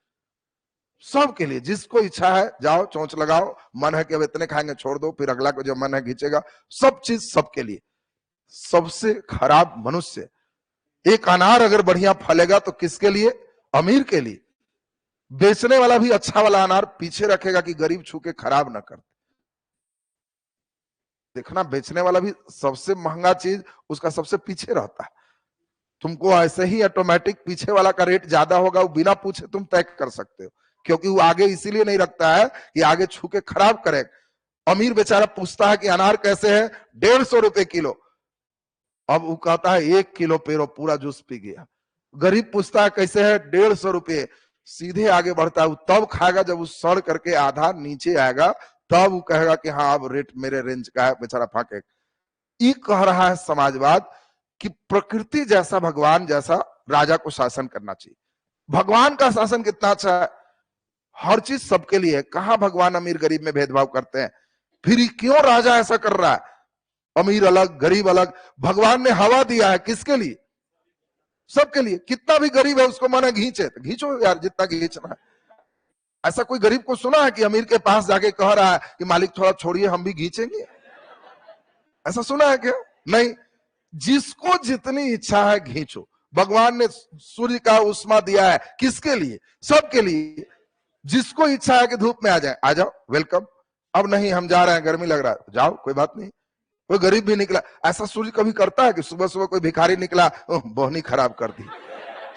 सबके लिए, जिसको इच्छा है जाओ चोंच लगाओ, मन है कि अब इतने खाएंगे छोड़ दो, फिर अगला को जो मन है खींचेगा, सब चीज सबके लिए। सबसे खराब मनुष्य। एक अनार अगर बढ़िया फलेगा तो किसके लिए? अमीर के लिए। बेचने वाला भी अच्छा वाला अनार पीछे रखेगा कि गरीब छू के खराब ना कर। देखना, बेचने वाला भी सबसे महंगा चीज उसका सबसे पीछे रहता है। तुमको ऐसे ही ऑटोमेटिक पीछे वाला का रेट ज्यादा होगा, वो बिना पूछे तुम तय कर सकते हो, क्योंकि वो आगे इसीलिए नहीं रखता है कि आगे छू के खराब करे। अमीर बेचारा पूछता है कि अनार कैसे है? 150 रुपए किलो। अब वो कहता है 1 किलो पेरो, पूरा जूस पी गया। गरीब पूछता है कैसे है? 150 रुपए। सीधे आगे बढ़ता है, वो तब खाएगा जब वो सड़ करके आधा नीचे आएगा, तब वो कहेगा कि हाँ अब रेट मेरे रेंज का है, बेचारा फाके। ये कह रहा है समाजवाद कि प्रकृति जैसा, भगवान जैसा राजा को शासन करना चाहिए। भगवान का शासन कितना अच्छा है, हर चीज सबके लिए है। कहां भगवान अमीर गरीब में भेदभाव करते हैं? फिर क्यों राजा ऐसा कर रहा है? अमीर अलग गरीब अलग। भगवान ने हवा दिया है किसके लिए? सबके लिए। कितना भी गरीब है उसको माना घींचे तो घींचो यार, जितना घींचना है। ऐसा कोई गरीब को सुना है कि अमीर के पास जाके कह रहा है कि मालिक थोड़ा छोड़िए हम भी घींचेंगे? ऐसा सुना है क्या? नहीं। जिसको जितनी इच्छा है घींचो। भगवान ने सूर्य का उष्मा दिया है किसके लिए? सबके लिए। जिसको इच्छा है कि धूप में आ जाए, आ जाओ, वेलकम। अब नहीं हम जा रहे हैं, गर्मी लग रहा है, जाओ, कोई बात नहीं। कोई गरीब भी निकला, ऐसा सूर्य कभी करता है कि सुबह सुबह कोई भिखारी निकला, बोहनी खराब कर दी,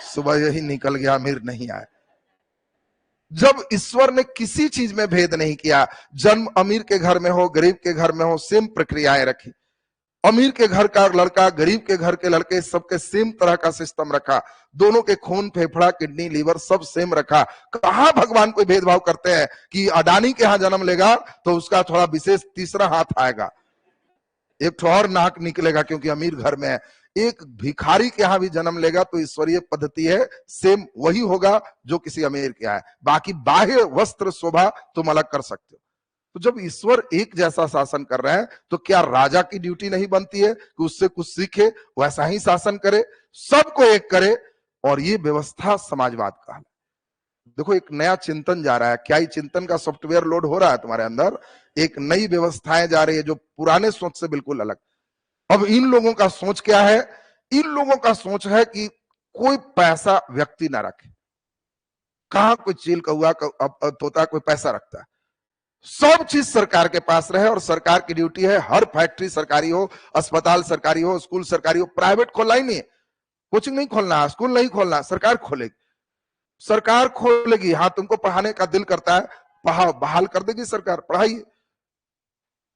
सुबह यही निकल गया, अमीर नहीं आया। जब ईश्वर ने किसी चीज में भेद नहीं किया, जन्म अमीर के घर में हो गरीब के घर में हो, सेम प्रक्रियाएं रखी। अमीर के घर का लड़का गरीब के घर के लड़के सबके सेम तरह का सिस्टम रखा। दोनों के खून फेफड़ा किडनी लीवर सब सेम रखा। कहां भगवान कोई भेदभाव करते हैं कि अडानी के यहां जन्म लेगा तो उसका थोड़ा विशेष तीसरा हाथ आएगा, एक और नाक निकलेगा क्योंकि अमीर घर में है। एक भिखारी के यहां भी जन्म लेगा तो ईश्वरीय पद्धति है, सेम वही होगा जो किसी अमीर के यहाँ है। बाकी बाह्य वस्त्र शोभा तुम अलग कर सकते हो। तो जब ईश्वर एक जैसा शासन कर रहे हैं तो क्या राजा की ड्यूटी नहीं बनती है कि उससे कुछ सीखे, वैसा ही शासन करे, सबको एक करे? और ये व्यवस्था समाजवाद का है। देखो एक नया चिंतन जा रहा है, क्या ही चिंतन का सॉफ्टवेयर लोड हो रहा है तुम्हारे अंदर, एक नई व्यवस्थाएं जा रही है जो पुराने सोच से बिल्कुल अलग। अब इन लोगों का सोच क्या है? इन लोगों का सोच है कि कोई पैसा व्यक्ति ना रखे। कहां कोई चील कौआ तोता कोई पैसा रखता है? सब चीज सरकार के पास रहे और सरकार की ड्यूटी है हर फैक्ट्री सरकारी हो, अस्पताल सरकारी हो, स्कूल सरकारी हो, प्राइवेट खोलना ही नहीं है। कोचिंग नहीं खोलना, स्कूल नहीं खोलना, सरकार खोलेगी। सरकार खोलेगी। हाँ तुमको पढ़ाने का दिल करता है, पढ़ाओ, बहाल कर देगी सरकार, पढ़ाइए।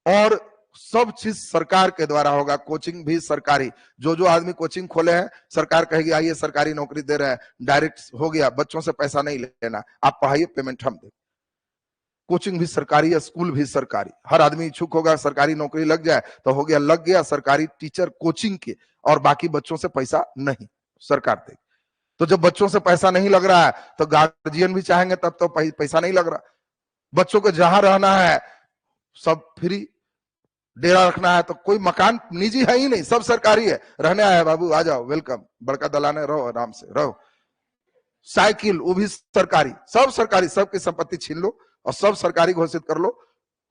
और सब चीज सरकार के द्वारा होगा, कोचिंग भी सरकारी। जो जो आदमी कोचिंग खोले हैं सरकार कहेगी आइए सरकारी नौकरी दे रहे हैं, डायरेक्ट हो गया, बच्चों से पैसा नहीं लेना, आप पढ़ाइए, पेमेंट हम दें। कोचिंग भी सरकारी है, स्कूल भी सरकारी। हर आदमी इच्छुक होगा सरकारी नौकरी लग जाए तो हो गया, लग गया सरकारी टीचर कोचिंग के, और बाकी बच्चों से पैसा नहीं, सरकार देगी। तो जब बच्चों से पैसा नहीं लग रहा है तो गार्जियन भी चाहेंगे तब तो पैसा नहीं लग रहा। बच्चों को जहां रहना है सब फ्री, डेरा रखना है तो कोई मकान निजी है ही नहीं, सब सरकारी है। रहने आया बाबू आ जाओ, वेलकम, बड़का दलाने रहो, आराम से रहो। साइकिल वो भी सरकारी, सब सरकारी, सबकी संपत्ति छीन लो और सब सरकारी घोषित कर लो।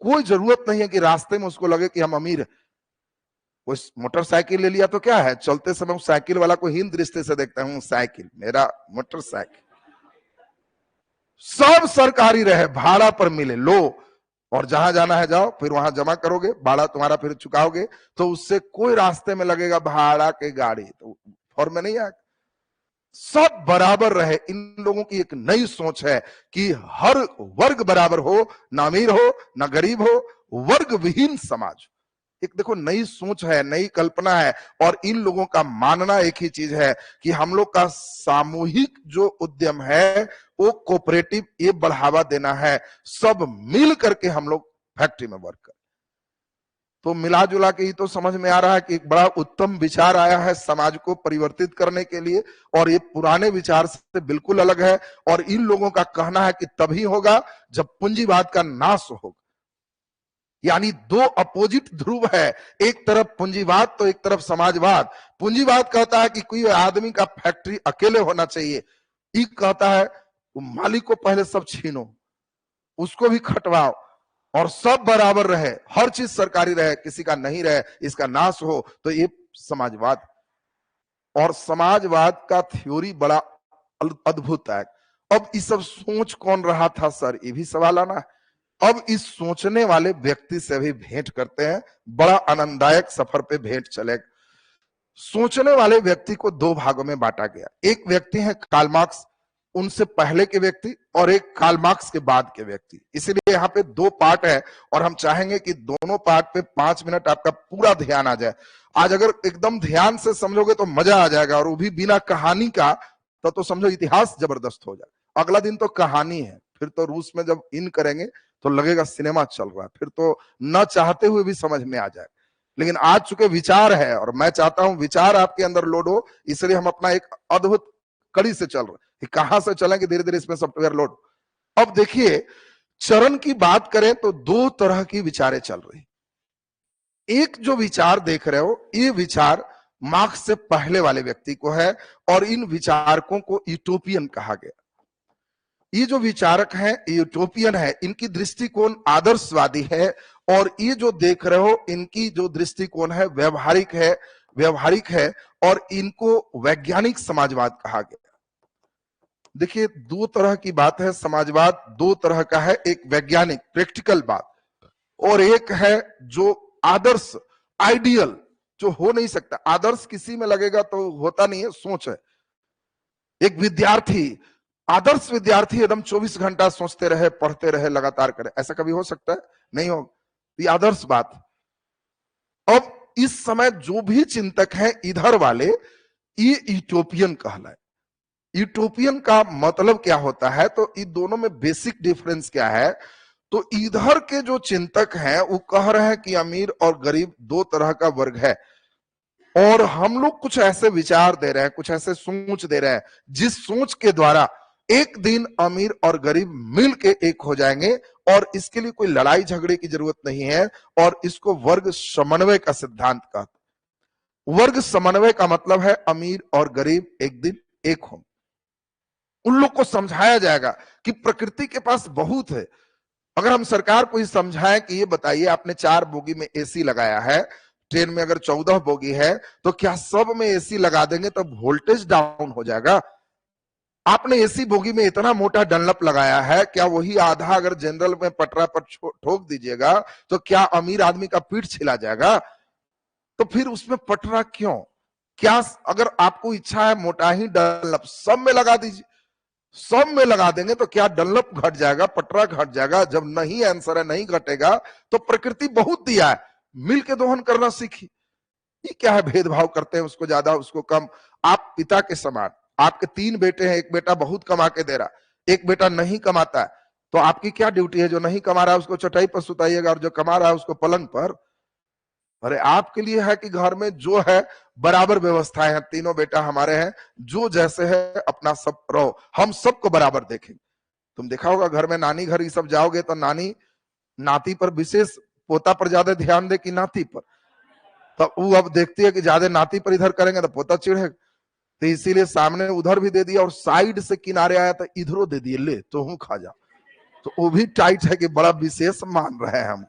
कोई जरूरत नहीं है कि रास्ते में उसको लगे कि हम अमीर है। कोई मोटरसाइकिल ले लिया तो क्या है, चलते समय उस साइकिल वाला को हीन दृष्टि से देखता हूं, साइकिल मेरा मोटरसाइकिल। सब सरकारी रहे, भाड़ा पर मिले, लो, और जहां जाना है जाओ, फिर वहां जमा करोगे, भाड़ा तुम्हारा फिर चुकाओगे, तो उससे कोई रास्ते में लगेगा भाड़ा के गाड़ी तो फॉर्म में नहीं आएगा। सब बराबर रहे। इन लोगों की एक नई सोच है कि हर वर्ग बराबर हो, ना अमीर हो ना गरीब हो, वर्ग विहीन समाज। एक देखो नई सोच है, नई कल्पना है। और इन लोगों का मानना एक ही चीज है कि हम लोग का सामूहिक जो उद्यम है वो कोऑपरेटिव, ये बढ़ावा देना है, सब मिल करके हम लोग फैक्ट्री में वर्क करें। तो मिला जुला के ही तो समझ में आ रहा है कि एक बड़ा उत्तम विचार आया है समाज को परिवर्तित करने के लिए, और ये पुराने विचार से बिल्कुल अलग है। और इन लोगों का कहना है कि तभी होगा जब पूंजीवाद का नाश होगा। यानी दो अपोजिट ध्रुव है, एक तरफ पूंजीवाद तो एक तरफ समाजवाद। पूंजीवाद कहता है कि कोई आदमी का फैक्ट्री अकेले होना चाहिए, ये कहता है मालिक को पहले सब छीनो, उसको भी खटवाओ, और सब बराबर रहे, हर चीज सरकारी रहे, किसी का नहीं रहे, इसका नाश हो, तो ये समाजवाद। और समाजवाद का थ्योरी बड़ा अद्भुत है। अब ये सब सोच कौन रहा था सर, ये भी सवाल आना है। अब इस सोचने वाले व्यक्ति से भी भेंट करते हैं, बड़ा आनंददायक सफर पे भेंट चलेगा। सोचने वाले व्यक्ति को दो भागों में बांटा गया। एक व्यक्ति है कार्ल मार्क्स, उनसे पहले के व्यक्ति, और एक कार्ल मार्क्स के बाद के व्यक्ति। इसीलिए यहाँ पे दो पार्ट है और हम चाहेंगे कि दोनों पार्ट पे 5 मिनट आपका पूरा ध्यान आ जाए। आज अगर एकदम ध्यान से समझोगे तो मजा आ जाएगा, और वो भी बिना कहानी का, तो समझो इतिहास जबरदस्त हो जाए। अगला दिन तो कहानी है, फिर तो रूस में जब इन करेंगे तो लगेगा सिनेमा चल रहा है, फिर तो न चाहते हुए भी समझ में आ जाए। लेकिन आज चूंकि विचार है और मैं चाहता हूं विचार आपके अंदर लोड हो, इसलिए हम अपना एक अद्भुत कड़ी से चल रहे हैं। कहां से चलेंगे, धीरे धीरे इसमें सॉफ्टवेयर लोड। अब देखिए चरण की बात करें तो दो तरह की विचारें चल रही। एक जो विचार देख रहे हो, ये विचार मार्क्स से पहले वाले व्यक्ति को है, और इन विचारकों को यूटोपियन कहा गया। ये जो विचारक हैं यूटोपियन है, इनकी दृष्टिकोण आदर्शवादी है, और ये जो देख रहे हो इनकी जो दृष्टिकोण है व्यवहारिक है, और इनको वैज्ञानिक समाजवाद कहा गया। देखिए दो तरह की बात है, समाजवाद दो तरह का है, एक वैज्ञानिक प्रैक्टिकल बात, और एक है जो आदर्श आइडियल, जो हो नहीं सकता। आदर्श किसी में लगेगा तो होता नहीं है, सोच है। एक विद्यार्थी, आदर्श विद्यार्थी एकदम 24 घंटा सोचते रहे, पढ़ते रहे, लगातार करे, ऐसा कभी हो सकता है? नहीं हो। ये आदर्श बात। अब इस समय जो भी चिंतक हैं इधर वाले, ये यूटोपियन कहलाए। यूटोपियन का मतलब क्या होता है, तो इन दोनों में बेसिक डिफरेंस क्या है? तो इधर के जो चिंतक हैं वो कह रहे हैं कि अमीर और गरीब दो तरह का वर्ग है। और हम लोग कुछ ऐसे विचार दे रहे हैं, कुछ ऐसे सोच दे रहे हैं, जिस सोच के द्वारा एक दिन अमीर और गरीब मिलके एक हो जाएंगे, और इसके लिए कोई लड़ाई झगड़े की जरूरत नहीं है। और इसको वर्ग समन्वय का सिद्धांत कहते हैं। वर्ग समन्वय का मतलब है अमीर और गरीब एक दिन एक हो। उन लोग को समझाया जाएगा कि प्रकृति के पास बहुत है। अगर हम सरकार को ही समझाएं कि ये बताइए, आपने 4 बोगी में एसी लगाया है, ट्रेन में अगर 14 बोगी है, तो क्या सब में एसी लगा देंगे तो वोल्टेज डाउन हो जाएगा? आपने एसी बोगी में इतना मोटा डनलप लगाया है, क्या वही आधा अगर जनरल में पटरा पर ठोक दीजिएगा तो क्या अमीर आदमी का पीठ छिला जाएगा? तो फिर उसमें पटरा क्यों? क्या अगर आपको इच्छा है मोटा ही डनलप सब में लगा दीजिए, सब में लगा देंगे तो क्या डनलप घट जाएगा, पटरा घट जाएगा? जब नहीं आंसर है, नहीं घटेगा, तो प्रकृति बहुत दिया है, मिलके दोहन करना सीखी। ये क्या है, भेदभाव करते हैं, उसको ज्यादा उसको कम। आप पिता के समान, आपके 3 बेटे हैं, एक बेटा बहुत कमा के दे रहा, एक बेटा नहीं कमाता है, तो आपकी क्या ड्यूटी है? जो नहीं कमा रहा है उसको चटाई पर सुताइएगा, और जो कमा रहा है उसको पलंग पर। अरे आपके लिए है कि घर में जो है बराबर व्यवस्थाएं हैं, तीनों बेटा हमारे हैं, जो जैसे है अपना सब रहो, हम सबको बराबर देखेंगे। तुम देखा होगा घर में नानी घर ये सब जाओगे तो नानी नाती पर विशेष, पोता पर ज्यादा ध्यान दे कि नाती पर, तो वो अब देखती है कि ज्यादा नाती पर इधर करेंगे तो पोता चिढ़ेगा, तो इसीलिए सामने उधर भी दे दिया, और साइड से किनारे आया तो इधरों दे दिए, ले तो हूं खा जा। तो वो भी टाइट है कि बड़ा विशेष मान रहे हैं हम।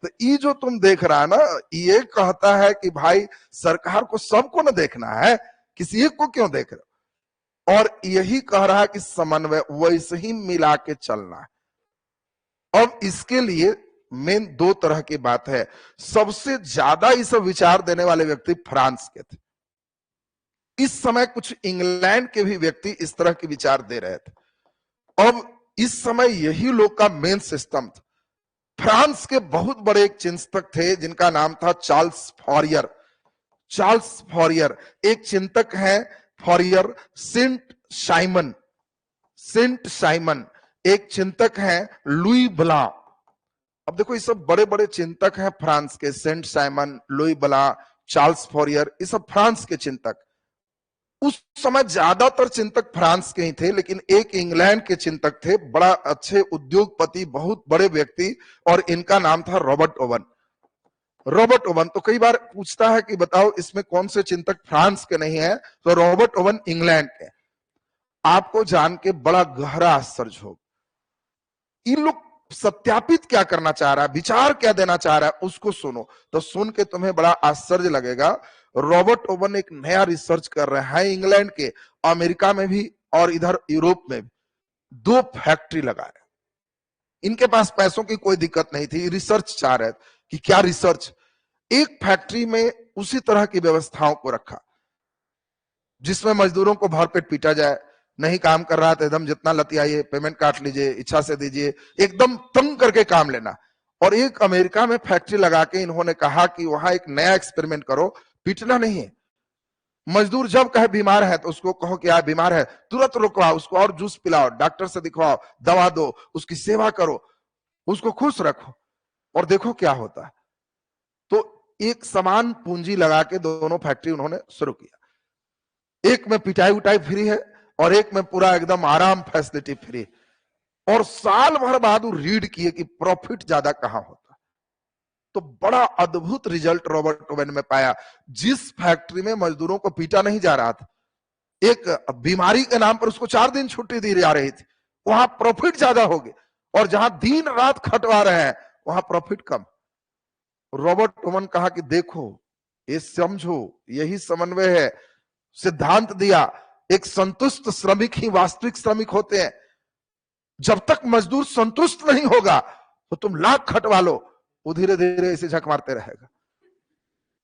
तो ये जो तुम देख रहा है ना, ये कहता है कि भाई सरकार को सबको ना देखना है, किसी एक को क्यों देख रहे हो? और यही कह रहा है कि समन्वय वैसे ही मिला के चलना है। अब इसके लिए मेन 2 तरह की बात है। सबसे ज्यादा इस विचार देने वाले व्यक्ति फ्रांस के थे। इस समय कुछ इंग्लैंड के भी व्यक्ति इस तरह के विचार दे रहे थे। अब इस समय यही लोग का मेन सिस्टम था। फ्रांस के बहुत बड़े एक चिंतक थे जिनका नाम था चार्ल्स फॉरियर। चार्ल्स फॉरियर एक चिंतक हैं। फॉरियर, सेंट साइमन एक चिंतक हैं। लुई ब्लां। अब देखो ये सब बड़े बड़े चिंतक हैं फ्रांस के, Saint Simon, Louis Blanc, Charles Fourier, ये सब फ्रांस के चिंतक। उस समय ज्यादातर चिंतक फ्रांस के ही थे, लेकिन एक इंग्लैंड के चिंतक थे, बड़ा अच्छे उद्योगपति, बहुत बड़े व्यक्ति, और इनका नाम था रॉबर्ट ओवन। रॉबर्ट ओवन तो कई बार पूछता है कि बताओ इसमें कौन से चिंतक फ्रांस के नहीं है, तो रॉबर्ट ओवन इंग्लैंड के। आपको जान के बड़ा गहरा आश्चर्य होगा, इन लोग सत्यापित क्या करना चाह रहा है, विचार क्या देना चाह रहा है, उसको सुनो तो सुन के तुम्हें बड़ा आश्चर्य लगेगा। रॉबर्ट ओवन एक नया रिसर्च कर रहे हैं इंग्लैंड के, अमेरिका में भी और इधर यूरोप में भी। 2 फैक्ट्री लगाए। इनके पास पैसों की कोई दिक्कत नहीं थी, रिसर्च चाह रहे कि क्या रिसर्च। एक फैक्ट्री में उसी तरह की व्यवस्थाओं को रखा जिसमें मजदूरों को भरपेट पीटा जाए, नहीं काम कर रहा था एकदम जितना लतियाइए, पेमेंट काट लीजिए, इच्छा से दीजिए, एकदम तंग करके काम लेना। और एक अमेरिका में फैक्ट्री लगा के इन्होंने कहा कि वहां एक नया एक्सपेरिमेंट करो, पीटना नहीं है। मजदूर जब कहे बीमार है तो उसको कहो कि आप बीमार है, तुरंत रुकवाओ, उसको और जूस पिलाओ, डॉक्टर से दिखवाओ, दवा दो, उसकी सेवा करो, उसको खुश रखो, और देखो क्या होता है। तो एक समान पूंजी लगा के दोनों फैक्ट्री उन्होंने शुरू किया। एक में पिटाई उटाई फ्री है और एक में पूरा एकदम आराम फैसिलिटी फ्री। और साल भर बाद रीड किए कि प्रॉफिट ज्यादा कहां होता। तो बड़ा अद्भुत रिजल्ट रॉबर्ट ओवन में पाया। जिस फैक्ट्री में मजदूरों को पीटा नहीं जा रहा था, एक बीमारी के नाम पर उसको 4 दिन छुट्टी दी जा रही थी, वहां प्रॉफिट ज्यादा हो गए। और जहां दिन रात खटवा रहे हैं वहां प्रॉफिट कम। रॉबर्ट ओवन कहा कि देखो, ये समझो, यही समन्वय है। सिद्धांत दिया, एक संतुष्ट श्रमिक ही वास्तविक श्रमिक होते हैं। जब तक मजदूर संतुष्ट नहीं होगा तो तुम लाख खटवा लो, वो धीरे धीरे इसे झक मारते रहेगा।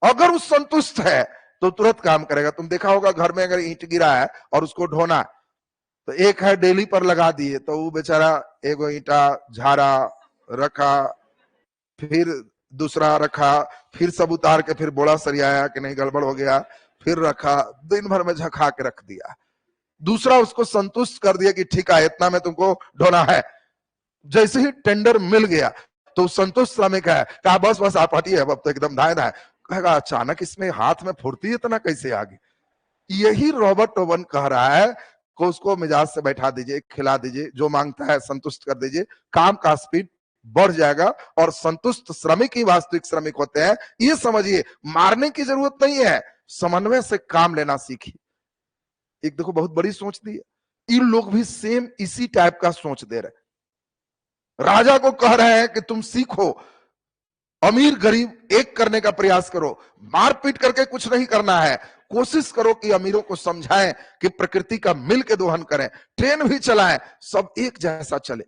अगर वो संतुष्ट है तो तुरंत काम करेगा। तुम देखा होगा घर में अगर ईंट गिरा है और उसको ढोना, तो एक है डेली पर लगा दिए, तो वो बेचारा एगो ईंटा झाड़ा रखा, फिर दूसरा रखा, फिर सब उतार के फिर बोड़ा सरियाया कि नहीं गड़बड़ हो गया, फिर रखा, दिन भर में झका के रख दिया। दूसरा उसको संतुष्ट कर दिया कि ठीक है इतना में तुमको ढोना है। जैसे ही टेंडर मिल गया तो संतुष्ट श्रमिक है, कहा बस बस आप हटिए, अब तो एकदम धाए धाए कहेगा अचानक इसमें हाथ में फुर्ती इतना कैसे आ गई। यही रॉबर्ट ओवन कह रहा है कि उसको मिजाज से बैठा दीजिए, खिला दीजिए, जो मांगता है संतुष्ट कर दीजिए, काम का स्पीड बढ़ जाएगा और संतुष्ट श्रमिक ही वास्तविक श्रमिक होते हैं। ये समझिए, मारने की जरूरत नहीं है, समन्वय से काम लेना सीखिए। एक देखो बहुत बड़ी सोच दी है। इन लोग भी सेम इसी टाइप का सोच दे रहे। राजा को कह रहे हैं कि तुम सीखो, अमीर गरीब एक करने का प्रयास करो, मारपीट करके कुछ नहीं करना है, कोशिश करो कि अमीरों को समझाएं कि प्रकृति का मिल के दोहन करें, ट्रेन भी चलाएं, सब एक जैसा चले।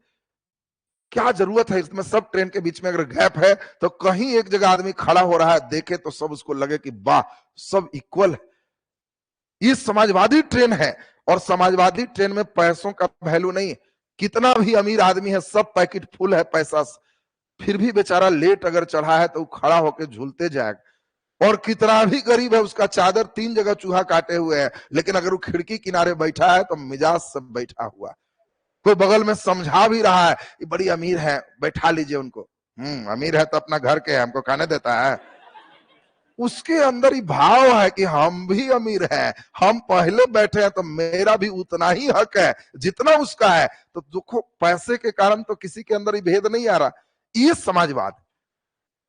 क्या जरूरत है इसमें, सब ट्रेन के बीच में अगर गैप है तो कहीं एक जगह आदमी खड़ा हो रहा है, देखे तो सब उसको लगे कि वाह सब इक्वल है। ये समाजवादी ट्रेन है और समाजवादी ट्रेन में पैसों का वैल्यू नहीं। कितना भी अमीर आदमी है, सब पैकेट फुल है पैसा, फिर भी बेचारा लेट अगर चढ़ा है तो खड़ा होकर झूलते जाएगा। और कितना भी गरीब है, उसका चादर 3 जगह चूहा काटे हुए है, लेकिन अगर वो खिड़की किनारे बैठा है तो मिजाज से बैठा हुआ। कोई बगल में समझा भी रहा है, ये बड़ी अमीर है, बैठा लीजिए उनको। अमीर है तो अपना घर के है, हमको खाने देता है। उसके अंदर ही भाव है कि हम भी अमीर हैं, हम पहले बैठे हैं तो मेरा भी उतना ही हक है जितना उसका है। तो देखो पैसे के कारण तो किसी के अंदर ही भेद नहीं आ रहा। ये समाजवाद।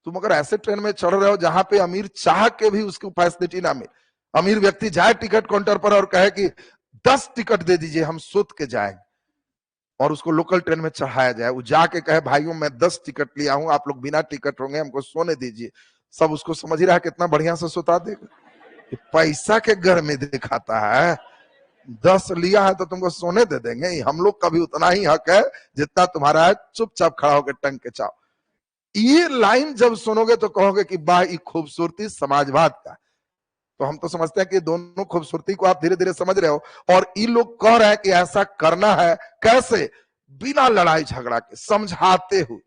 तुम अगर ऐसे ट्रेन में चढ़ रहे हो जहां पे अमीर चाह के भी उसकी फैसिलिटी ना मिले, अमीर व्यक्ति जाए टिकट काउंटर पर और कहे कि 10 टिकट दे दीजिए, हम सोच के जाएंगे, और उसको लोकल ट्रेन में चढ़ाया जाए, वो जाके कहे भाइयों मैं 10 टिकट लिया हूं, आप लोग बिना टिकट होंगे, हमको सोने दीजिए, सब उसको समझ ही रहा है कितना बढ़िया से सुता देगा। पैसा के घर में दिखाता है, 10 लिया है तो तुमको सोने दे देंगे, हम लोग का भी उतना ही हक है जितना तुम्हारा है, चुपचाप खड़ा होकर टंग के चाओ। ये लाइन जब सुनोगे तो कहोगे कि वाह ये खूबसूरती समाजवाद का। तो हम तो समझते हैं कि दोनों खूबसूरती को आप धीरे धीरे समझ रहे हो, और ये लोग कह रहे हैं कि ऐसा करना है कैसे, बिना लड़ाई झगड़ा के, समझाते हुए।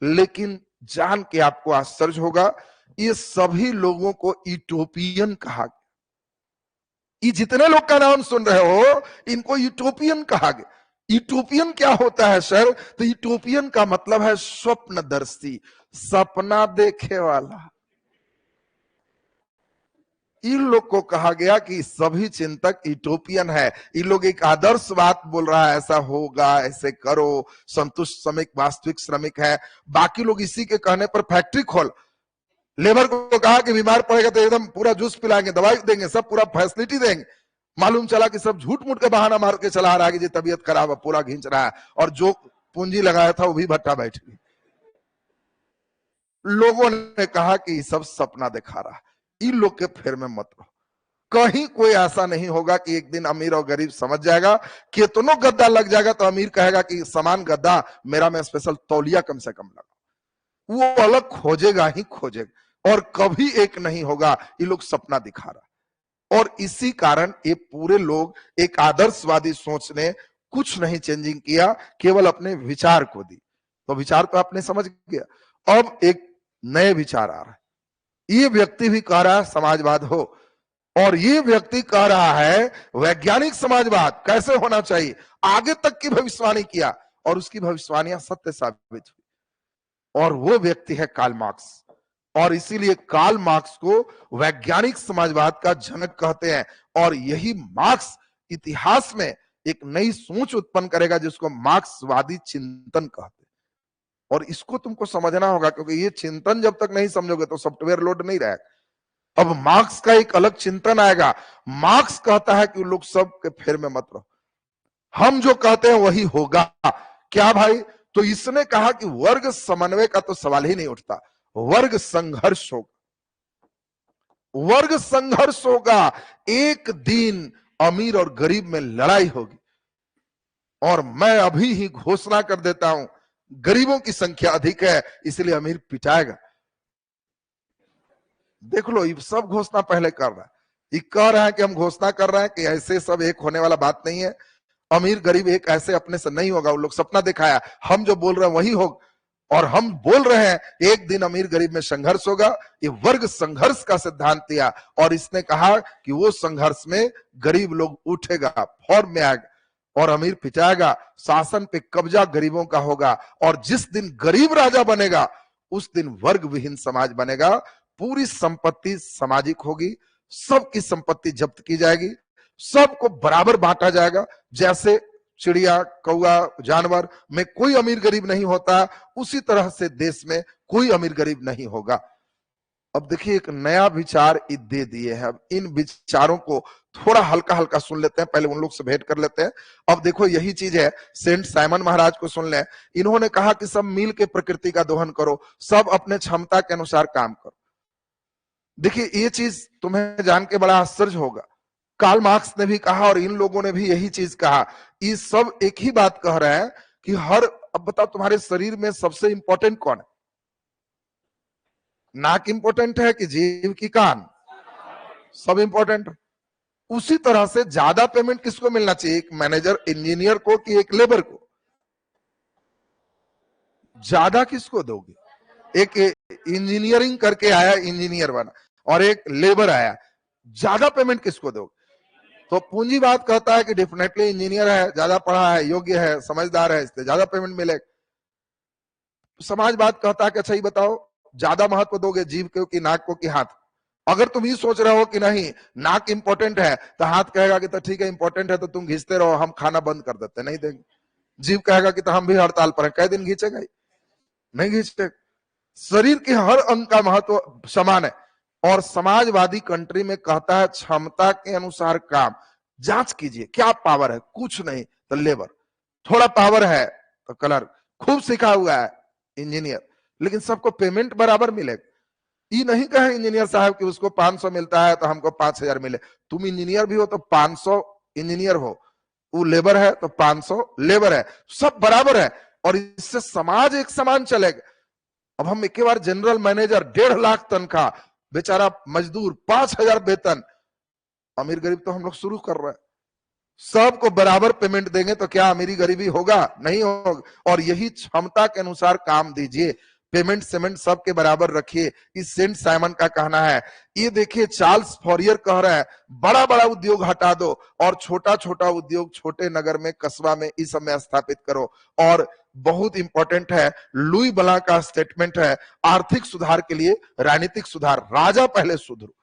लेकिन जान के आपको आश्चर्य होगा, ये सभी लोगों को यूटोपियन कहा गया। ये जितने लोग का नाम सुन रहे हो इनको यूटोपियन कहा गया। यूटोपियन क्या होता है सर? तो यूटोपियन का मतलब है स्वप्नदर्शी, सपना देखे वाला। इन लोग को कहा गया कि सभी चिंतक यूटोपियन है। इन लोग एक आदर्श बात बोल रहा है, ऐसा होगा, ऐसे करो, संतुष्ट श्रमिक वास्तविक श्रमिक है। बाकी लोग इसी के कहने पर फैक्ट्री खोल, लेबर को कहा कि बीमार पड़ेगा तो एकदम पूरा जूस पिलाएंगे, दवाई देंगे, सब पूरा फैसिलिटी देंगे। मालूम चला कि सब झूठ मूठ के बहाना मार के चला रहा है कि जी तबीयत खराब है, पूरा घिंच रहा है, और जो पूंजी लगाया था वो भी भट्टा बैठ गई। लोगों ने कहा कि सब सपना दिखा रहा है, इन लोग के फेर में मत रहो। कहीं कोई ऐसा नहीं होगा कि एक दिन अमीर और गरीब समझ जाएगा, कितनों गद्दा लग जाएगा तो अमीर कहेगा कि समान गद्दा मेरा में स्पेशल तौलिया कम से कम लगा। वो अलग खोजेगा ही खोजेगा, और कभी एक नहीं होगा। ये लोग सपना दिखा रहा, और इसी कारण ये पूरे लोग एक आदर्शवादी सोच ने कुछ नहीं चेंजिंग किया, केवल अपने विचार को दी। तो विचार तो आपने समझ गया। अब एक नए विचार आ रहा है। ये व्यक्ति भी कह रहा है समाजवाद हो, और ये व्यक्ति कह रहा है वैज्ञानिक समाजवाद कैसे होना चाहिए, आगे तक की भविष्यवाणी किया, और उसकी भविष्यवाणियां सत्य साबित हुई। और वो व्यक्ति है कार्ल मार्क्स। और इसीलिए कार्ल मार्क्स को वैज्ञानिक समाजवाद का जनक कहते हैं। और यही मार्क्स इतिहास में एक नई सोच उत्पन्न करेगा जिसको मार्क्सवादी चिंतन कहते हैं। और इसको तुमको समझना होगा, क्योंकि ये चिंतन जब तक नहीं समझोगे तो सॉफ्टवेयर लोड नहीं रहेगा। अब मार्क्स का एक अलग चिंतन आएगा। मार्क्स कहता है कि लोग सब के फेर में मत रहो, हम जो कहते हैं वही होगा। क्या भाई? तो इसने कहा कि वर्ग समन्वय का तो सवाल ही नहीं उठता, वर्ग संघर्ष होगा, वर्ग संघर्ष होगा। एक दिन अमीर और गरीब में लड़ाई होगी, और मैं अभी ही घोषणा कर देता हूं, गरीबों की संख्या अधिक है इसलिए अमीर पिटाएगा। देख लो, ये सब घोषणा पहले कर रहा है। ये कह रहा है कि हम घोषणा कर रहे हैं कि ऐसे सब एक होने वाला बात नहीं है, अमीर गरीब एक ऐसे अपने से नहीं होगा। वो लोग सपना दिखाया, हम जो बोल रहे हैं वही होगा। और हम बोल रहे हैं एक दिन अमीर गरीब में संघर्ष होगा। ये वर्ग संघर्ष का सिद्धांत दिया, और इसने कहा कि वो संघर्ष में गरीब लोग उठेगा, फॉर्म में आएगा, और अमीर पिटाएगा। शासन पे कब्जा गरीबों का होगा, और जिस दिन गरीब राजा बनेगा उस दिन वर्ग विहीन समाज बनेगा। पूरी संपत्ति सामाजिक होगी, सबकी संपत्ति जब्त की जाएगी, सबको बराबर बांटा जाएगा। जैसे चिड़िया, कौआ, जानवर में कोई अमीर गरीब नहीं होता, उसी तरह से देश में कोई अमीर गरीब नहीं होगा। अब देखिए एक नया विचार दे दिए हैं। अब इन विचारों को थोड़ा हल्का हल्का सुन लेते हैं, पहले उन लोग से भेंट कर लेते हैं। अब देखो यही चीज है, सेंट साइमन महाराज को सुन लें। इन्होंने कहा कि सब मिल के प्रकृति का दोहन करो, सब अपने क्षमता के अनुसार काम करो। देखिए ये चीज तुम्हें जान के बड़ा आश्चर्य होगा, कार्ल मार्क्स ने भी कहा और इन लोगों ने भी यही चीज कहा। ये सब एक ही बात कह रहे हैं कि अब बताओ तुम्हारे शरीर में सबसे इंपॉर्टेंट कौन है? नाक इंपॉर्टेंट है कि जीभ की कान? सब इंपॉर्टेंट। उसी तरह से ज्यादा पेमेंट किसको मिलना चाहिए, एक मैनेजर इंजीनियर को कि एक लेबर को? ज्यादा किसको दोगे? एक इंजीनियरिंग करके आया इंजीनियर बना और एक लेबर आया, ज्यादा पेमेंट किसको दोगे? तो पूंजीवाद कहता है कि डेफिनेटली इंजीनियर है, ज्यादा पढ़ा है, योग्य है, समझदार है, इसलिए ज्यादा पेमेंट मिलेगा। समाजवाद कहता है कि अच्छा ये बताओ ज्यादा महत्व दोगे जीभ को कि नाक को कि हाथ? अगर तुम ये सोच रहे हो कि नहीं नाक इंपॉर्टेंट है, तो हाथ कहेगा कि तो ठीक है इंपॉर्टेंट है तो तुम घिसते रहो, हम खाना बंद कर देते, नहीं देंगे। जीभ कहेगा कि तो हम भी हड़ताल पर हैं, कई दिन घींचेगा? नहीं घींचते। शरीर के हर अंग का महत्व समान है। और समाजवादी कंट्री में कहता है क्षमता के अनुसार काम। जांच कीजिए क्या पावर है, कुछ नहीं तो लेबर, थोड़ा पावर है तो कलर, खूब सीखा हुआ है इंजीनियर, लेकिन सबको पेमेंट बराबर मिलेगा। ये नहीं कहे इंजीनियर साहब कि उसको 500 मिलता है तो हमको 5000 मिले। तुम इंजीनियर भी हो तो 500 इंजीनियर हो, वो लेबर है तो 500 लेबर है, सब बराबर है और इससे समाज एक समान चलेगा। अब हम एक बार जनरल मैनेजर 1.5 लाख तनख्वाह, बेचारा मजदूर 5000 वेतन, अमीर गरीब तो हम लोग शुरू कर रहे हैं। सबको बराबर पेमेंट देंगे तो क्या अमीरी गरीबी होगा? नहीं होगा। और यही क्षमता के अनुसार काम दीजिए, पेमेंट सेमेंट सबके बराबर रखिए, इस सेंट साइमन का कहना है। ये देखिए चार्ल्स फॉरियर कह रहे हैं बड़ा बड़ा उद्योग हटा दो और छोटा छोटा उद्योग छोटे नगर में, कस्बा में, इस सब में स्थापित करो। और बहुत इंपॉर्टेंट है, लुई ब्लां का स्टेटमेंट है, आर्थिक सुधार के लिए राजनीतिक सुधार, राजा पहले सुधरो।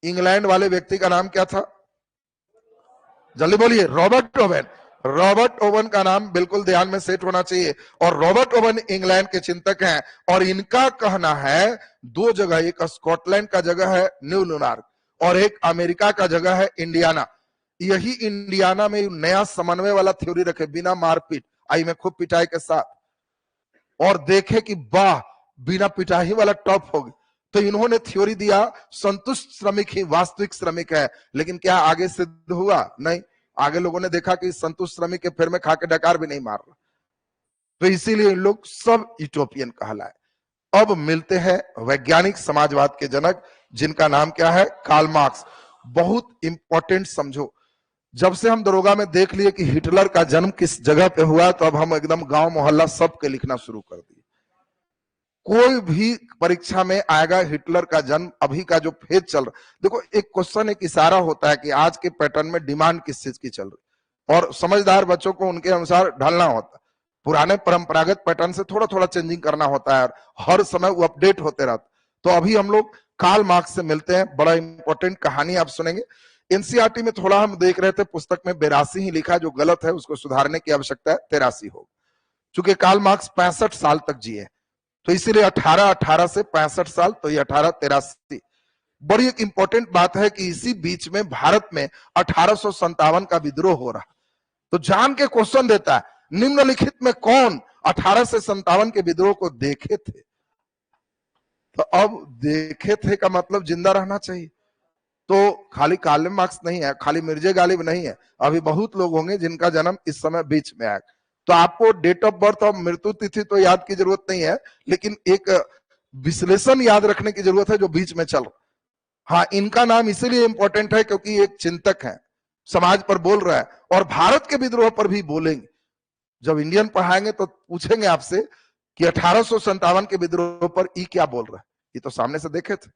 इंग्लैंड वाले व्यक्ति का नाम क्या था? जल्दी बोलिए। Robert oven. रॉबर्ट ओवन का नाम बिल्कुल ध्यान में सेट होना चाहिए। और रॉबर्ट ओवन इंग्लैंड के चिंतक हैं और इनका कहना है 2 जगह, एक स्कॉटलैंड का जगह है न्यू लुनार्क और एक अमेरिका का जगह है इंडियाना। यही इंडियाना में नया समन्वय वाला थ्योरी रखे, बिना मारपीट, आई में खूब पिटाई के साथ, और देखे कि वाह बिना पिटाई वाला टॉप हो गया। तो इन्होंने थ्योरी दिया संतुष्ट श्रमिक ही वास्तविक श्रमिक है। लेकिन क्या आगे सिद्ध हुआ? नहीं। आगे लोगों ने देखा कि संतुष्ट श्रमिक के फिर में खाके डकार भी नहीं मार रहा। तो इसीलिए इन लोग सब यूटोपियन कहलाए। अब मिलते हैं वैज्ञानिक समाजवाद के जनक, जिनका नाम क्या है? Karl Marx. बहुत इंपॉर्टेंट समझो, जब से हम दरोगा में देख लिए कि हिटलर का जन्म किस जगह पे हुआ, तो अब हम एकदम गांव मोहल्ला सबके लिखना शुरू कर दिए। कोई भी परीक्षा में आएगा हिटलर का जन्म, अभी का जो फेज चल रहा। देखो एक क्वेश्चन, एक इशारा होता है कि आज के पैटर्न में डिमांड किस चीज की चल रही, और समझदार बच्चों को उनके अनुसार ढलना होता है। पुराने परंपरागत पैटर्न से थोड़ा थोड़ा चेंजिंग करना होता है, हर समय वो अपडेट होते रहते। तो अभी हम लोग कार्ल मार्क्स से मिलते हैं, बड़ा इंपॉर्टेंट कहानी आप सुनेंगे। एनसीईआरटी में थोड़ा हम देख रहे थे, पुस्तक में 82 ही लिखा, जो गलत है उसको सुधारने की आवश्यकता है, 83 हो। चूंकि कार्ल मार्क्स 65 साल तक जिए, तो इसीलिए 18 से 65 साल, तो ये 1883। बड़ी एक इंपॉर्टेंट बात है कि इसी बीच में भारत में 1857 का विद्रोह हो रहा। तो जान के क्वेश्चन देता है, निम्नलिखित में कौन 1857 के विद्रोह को देखे थे? तो अब देखे थे का मतलब जिंदा रहना चाहिए। तो खाली कार्ल मार्क्स नहीं है, खाली मिर्जे गालिब नहीं है, अभी बहुत लोग होंगे जिनका जन्म इस समय बीच में आया। तो आपको डेट ऑफ बर्थ और मृत्यु तिथि तो याद की जरूरत नहीं है, लेकिन एक विश्लेषण याद रखने की जरूरत है जो बीच में चल रहा। हाँ, इनका नाम इसीलिए इंपॉर्टेंट है क्योंकि एक चिंतक है, समाज पर बोल रहा है और भारत के विद्रोह पर भी बोलेंगे। जब इंडियन पढ़ाएंगे तो पूछेंगे आपसे कि 1857 के विद्रोह पर ई क्या बोल रहा है। ये तो सामने से देखे थे,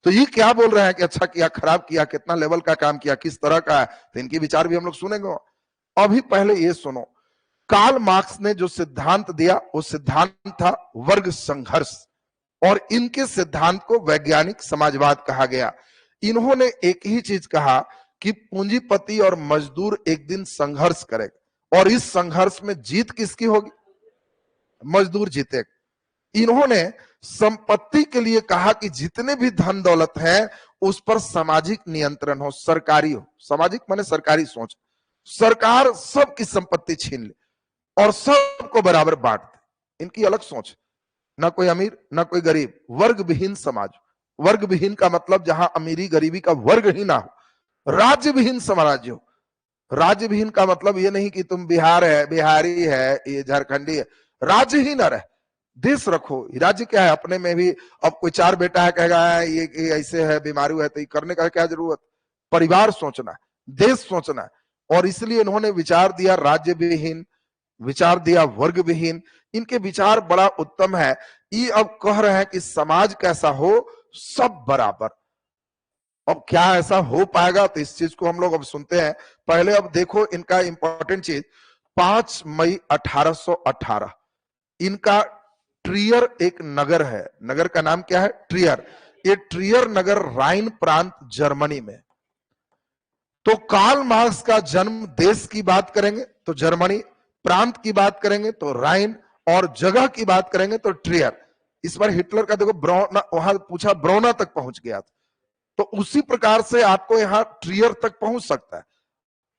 तो ये क्या बोल रहे हैं कि अच्छा किया, खराब किया, कितना लेवल का काम किया, किस तरह का है, तो इनके विचार भी हम लोग सुनेंगे। अभी पहले ये सुनो, कार्ल मार्क्स ने जो सिद्धांत दिया वो सिद्धांत था वर्ग संघर्ष। और इनके सिद्धांत को वैज्ञानिक समाजवाद कहा गया। इन्होंने एक ही चीज कहा कि पूंजीपति और मजदूर एक दिन संघर्ष करेगा और इस संघर्ष में जीत किसकी होगी? मजदूर जीतेगा। इन्होंने संपत्ति के लिए कहा कि जितने भी धन दौलत है उस पर सामाजिक नियंत्रण हो, सरकारी हो। सामाजिक माने सरकारी सोच, सरकार सबकी संपत्ति छीन ले और सबको बराबर बांट दे। इनकी अलग सोच, ना कोई अमीर ना कोई गरीब, वर्ग विहीन समाज। वर्ग विहीन का मतलब जहां अमीरी गरीबी का वर्ग ही ना हो, राज्य विहीन साम्राज्य हो। राज्य विहीन का मतलब ये नहीं कि तुम बिहार है, बिहारी है, ये झारखंडी है, राज्य ही ना रहे, देश रखो। राज्य क्या है? अपने में भी अब कोई चार बेटा है कहेगा ये ऐसे है, बीमारी है, तो ये करने का क्या जरूरत? परिवार सोचना, देश सोचना। और इसलिए इन्होंने विचार दिया राज्य विहीन, विचार दिया वर्ग विहीन। इनके विचार बड़ा उत्तम है। ये अब कह रहे हैं कि समाज कैसा हो, सब बराबर। अब क्या ऐसा हो पाएगा? तो इस चीज को हम लोग अब सुनते हैं। पहले अब देखो इनका इंपॉर्टेंट चीज, 5 मई 1818 इनका ट्रियर एक नगर है। नगर का नाम क्या है? ट्रियर। ये ट्रियर नगर राइन प्रांत जर्मनी में। तो कार्ल मार्क्स का जन्म, देश की बात करेंगे तो जर्मनी, प्रांत की बात करेंगे तो राइन, और जगह की बात करेंगे तो ट्रियर। इस बार हिटलर का देखो ब्रौना, वहां पूछा ब्रौना तक पहुंच गया था, तो उसी प्रकार से आपको यहां ट्रियर तक पहुंच सकता है।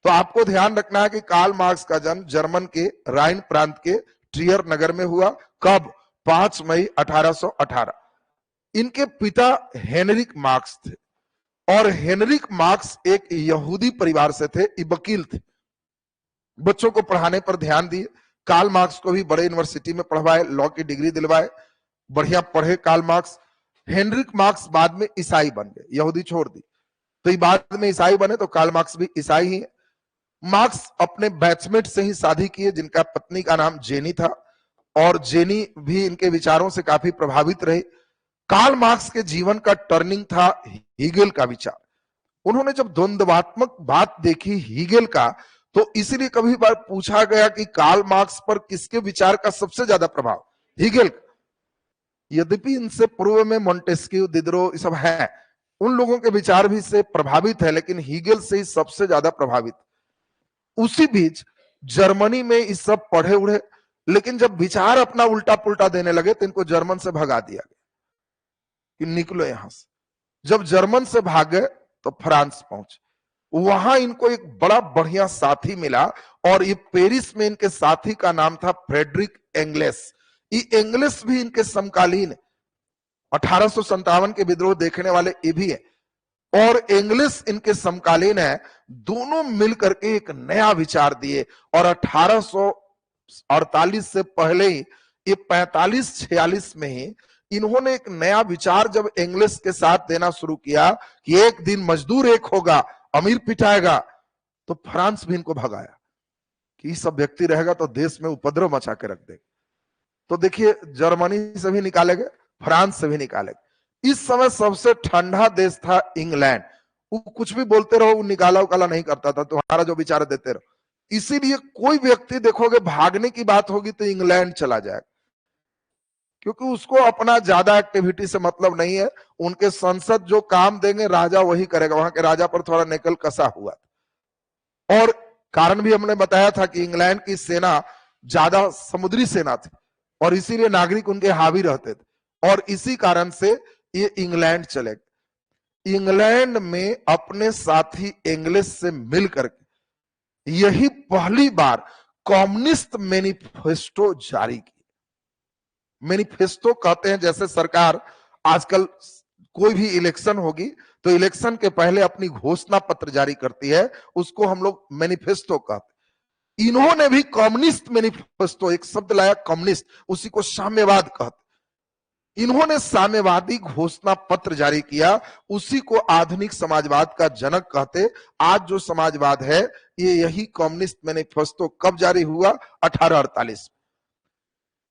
तो आपको ध्यान रखना है कि कार्ल मार्क्स का जन्म जर्मन के राइन प्रांत के ट्रियर नगर में हुआ। कब? 5 मई 1818। इनके पिता हेनरिक मार्क्स थे और हेनरिक मार्क्स एक यहूदी परिवार से थे, ये वकील थे। बच्चों को पढ़ाने पर ध्यान दिए। कार्ल मार्क्स को भी बड़े यूनिवर्सिटी में पढ़वाए, लॉ की डिग्री दिलवाए, बढ़िया पढ़े कार्ल मार्क्स। हेनरिक मार्क्स बाद में ईसाई बन गए, यहूदी छोड़ दी, तो ये बाद में ईसाई बने, तो कार्ल मार्क्स भी ईसाई ही है। मार्क्स अपने बैचमेट से ही शादी किए, जिनका पत्नी का नाम जेनी था, और जेनी भी इनके विचारों से काफी प्रभावित रही। कार्ल मार्क्स के जीवन का टर्निंग था हीगेल का विचार। उन्होंने जब द्वंद्वात्मक बात देखी हीगेल का, तो इसीलिए कभी बार पूछा गया कि कार्ल मार्क्स पर किसके विचार का सबसे ज्यादा प्रभाव? हीगेल। यद्यपि इनसे पूर्व में मोंटेस्क्यू, दिदरो सब है, उन लोगों के विचार भी से प्रभावित है, लेकिन हीगेल से ही सबसे ज्यादा प्रभावित। उसी बीच जर्मनी में इस सब पढ़े उड़े, लेकिन जब विचार अपना उल्टा पुल्टा देने लगे तो इनको जर्मन से भगा दिया गया कि निकलो यहां से। जब जर्मन से भागे तो फ्रांस पहुंचे। वहां इनको एक बड़ा बढ़िया साथी मिला, और ये पेरिस में इनके साथी का नाम था फ्रेडरिक एंगलेस। ये एंगलेस भी इनके समकालीन, 1857 के विद्रोह देखने वाले ये भी है, और एंगलेस इनके समकालीन है। दोनों मिलकर के एक नया विचार दिए, और 1848 से पहले ही, ये 45-46 में ही इन्होंने एक नया विचार जब एंगलेस के साथ देना शुरू किया कि एक दिन मजदूर एक होगा, अमीर पिटाएगा, तो फ्रांस भी इनको भगाया कि सब व्यक्ति रहेगा तो देश में उपद्रव मचा के रख देगा। तो देखिए, जर्मनी से भी निकाले गए, फ्रांस से भी निकाले गए। इस समय सबसे ठंडा देश था इंग्लैंड। वो कुछ भी बोलते रहो, वो निकाला उकाला नहीं करता था, तुम्हारा जो विचार देते रहो। इसीलिए कोई व्यक्ति देखोगे भागने की बात होगी तो इंग्लैंड चला जाएगा, क्योंकि उसको अपना ज्यादा एक्टिविटी से मतलब नहीं है। उनके संसद जो काम देंगे राजा वही करेगा। वहां के राजा पर थोड़ा नकल कसा हुआ, और कारण भी हमने बताया था कि इंग्लैंड की सेना ज्यादा समुद्री सेना थी, और इसीलिए नागरिक उनके हावी रहते थे, और इसी कारण से ये इंग्लैंड चले गए। इंग्लैंड में अपने साथी इंग्लिश से मिलकर यही पहली बार कम्युनिस्ट मैनिफेस्टो जारी की। मैनिफेस्टो कहते हैं, जैसे सरकार आजकल कोई भी इलेक्शन होगी तो इलेक्शन के पहले अपनी घोषणा पत्र जारी करती है, उसको हम लोग मैनिफेस्टो कहते। इन्होंने भी कम्युनिस्ट मैनिफेस्टो, एक शब्द लाया कम्युनिस्ट, उसी को साम्यवाद कहते। इन्होंने साम्यवादी घोषणा पत्र जारी किया, उसी को आधुनिक समाजवाद का जनक कहते। आज जो समाजवाद है ये यही कम्युनिस्ट मैनिफेस्टो कब जारी हुआ? 1848।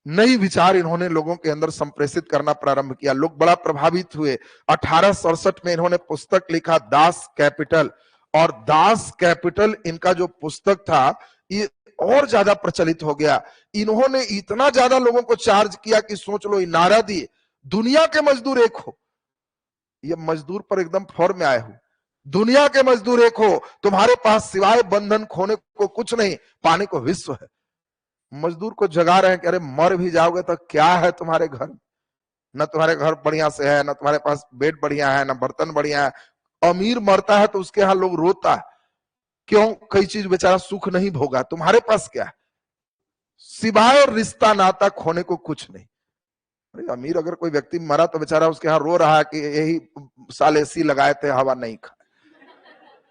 नई विचार इन्होंने लोगों के अंदर संप्रेषित करना प्रारंभ किया, लोग बड़ा प्रभावित हुए। 1867 में इन्होंने पुस्तक लिखा दास कैपिटल, और दास कैपिटल इनका जो पुस्तक था ये और ज्यादा प्रचलित हो गया। इन्होंने इतना ज्यादा लोगों को चार्ज किया कि सोच लो, नारा दिए दुनिया के मजदूर एक हो। ये मजदूर पर एकदम फॉर्म में आए हो। दुनिया के मजदूर एक हो, तुम्हारे पास सिवाय बंधन खोने को कुछ नहीं, पाने को विश्व है। मजदूर को जगा रहे हैं कि अरे मर भी जाओगे तो क्या है तुम्हारे घर, न तुम्हारे घर बढ़िया से है, न तुम्हारे पास बेड बढ़िया है, न बर्तन बढ़िया है। अमीर मरता है तो उसके यहाँ लोग रोता है, क्यों? कई चीज बेचारा सुख नहीं भोगा, तुम्हारे पास क्या है? सिवाय रिश्ता नाता खोने को कुछ नहीं। अरे अमीर अगर कोई व्यक्ति मरा तो बेचारा उसके यहाँ रो रहा है कि यही साल एसी लगाए थे, हवा नहीं खाए।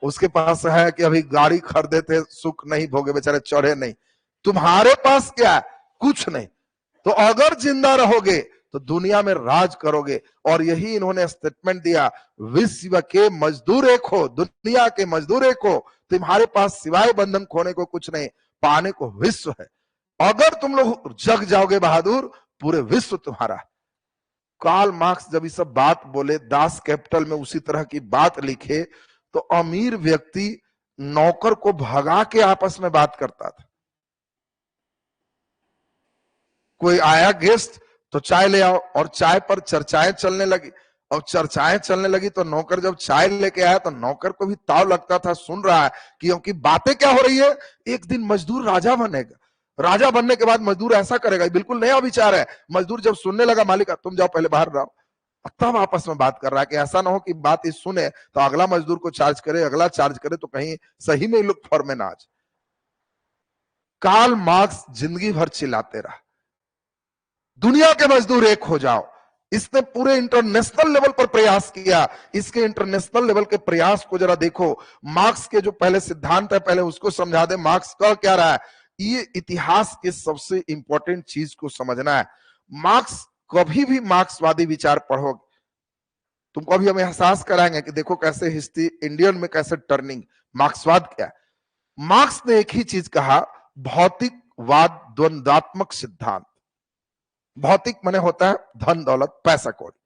उसके पास है कि अभी गाड़ी खरीदे थे, सुख नहीं भोगे, बेचारे चढ़े नहीं। तुम्हारे पास क्या है? कुछ नहीं। तो अगर जिंदा रहोगे तो दुनिया में राज करोगे। और यही इन्होंने स्टेटमेंट दिया, विश्व के मजदूर एक हो, दुनिया के मजदूर एक हो, तुम्हारे पास सिवाय बंधन खोने को कुछ नहीं, पाने को विश्व है। अगर तुम लोग जग जाओगे बहादुर, पूरे विश्व तुम्हारा। कार्ल मार्क्स जब ये सब बात बोले, दास कैपिटल में उसी तरह की बात लिखे, तो अमीर व्यक्ति नौकर को भगा के आपस में बात करता था। कोई आया गेस्ट तो चाय ले आओ, और चाय पर चर्चाएं चलने लगी। और चर्चाएं चलने लगी तो नौकर जब चाय लेके आया तो नौकर को भी ताव लगता था, सुन रहा है क्योंकि बातें क्या हो रही है। एक दिन मजदूर राजा बनेगा, राजा बनने के बाद मजदूर ऐसा करेगा, बिल्कुल नया विचार है। मजदूर जब सुनने लगा, मालिक तुम जाओ पहले बाहर रहो, तब आपस में बात कर रहा है कि ऐसा ना हो कि बात इस सुने तो अगला मजदूर को चार्ज करे, अगला चार्ज करे तो कहीं सही में लुक फॉर में ना आ जाए। कार्ल मार्क्स जिंदगी भर चिल्लाते रहा, दुनिया के मजदूर एक हो जाओ। इसने पूरे इंटरनेशनल लेवल पर प्रयास किया। इसके इंटरनेशनल लेवल के प्रयास को जरा देखो। मार्क्स के जो पहले सिद्धांत है, पहले उसको समझा दे। मार्क्स कह क्या रहा है, ये इतिहास के सबसे इंपॉर्टेंट चीज को समझना है। मार्क्स, कभी भी मार्क्सवादी विचार पढ़ोगे, तुमको अभी हम एहसास कराएंगे कि देखो कैसे हिस्ट्री इंडियन में कैसे टर्निंग। मार्क्सवाद क्या है? मार्क्स ने एक ही चीज कहा, भौतिकवाद द्वंद्वात्मक सिद्धांत। भौतिक माने होता है धन दौलत पैसा कौड़ी,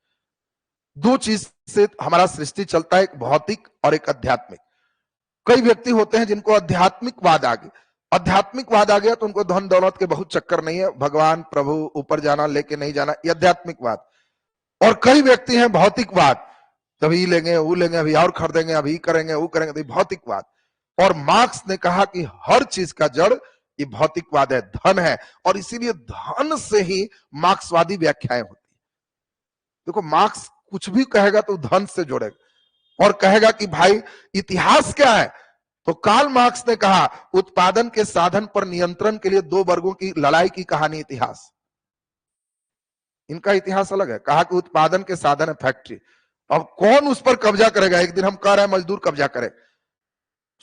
दो चीज से हमारा सृष्टि चलता है, एक भौतिक और एक आध्यात्मिक। कई व्यक्ति होते हैं जिनको आध्यात्मिकवाद आ गया, आध्यात्मिकवाद आ गया तो उनको धन दौलत के बहुत चक्कर नहीं है, भगवान प्रभु ऊपर जाना लेके नहीं जाना, ये आध्यात्मिकवाद। और कई व्यक्ति हैं भौतिकवाद, तभी लेंगे वो लेंगे, अभी और खरीदेंगे, अभी करेंगे वो करेंगे, तो भौतिकवाद। और मार्क्स ने कहा कि हर चीज का जड़ ये भौतिकवाद है, धन है, और इसीलिए धन से ही मार्क्सवादी व्याख्याएं होती है। देखो मार्क्स कुछ भी कहेगा तो धन से जोड़ेगा और कहेगा कि भाई इतिहास क्या है। तो कार्ल मार्क्स ने कहा, उत्पादन के साधन पर नियंत्रण के लिए दो वर्गों की लड़ाई की कहानी इतिहास। इनका इतिहास अलग है। कहा कि उत्पादन के साधन है फैक्ट्री, अब कौन उस पर कब्जा करेगा? एक दिन हम कह रहे हैं मजदूर कब्जा करे,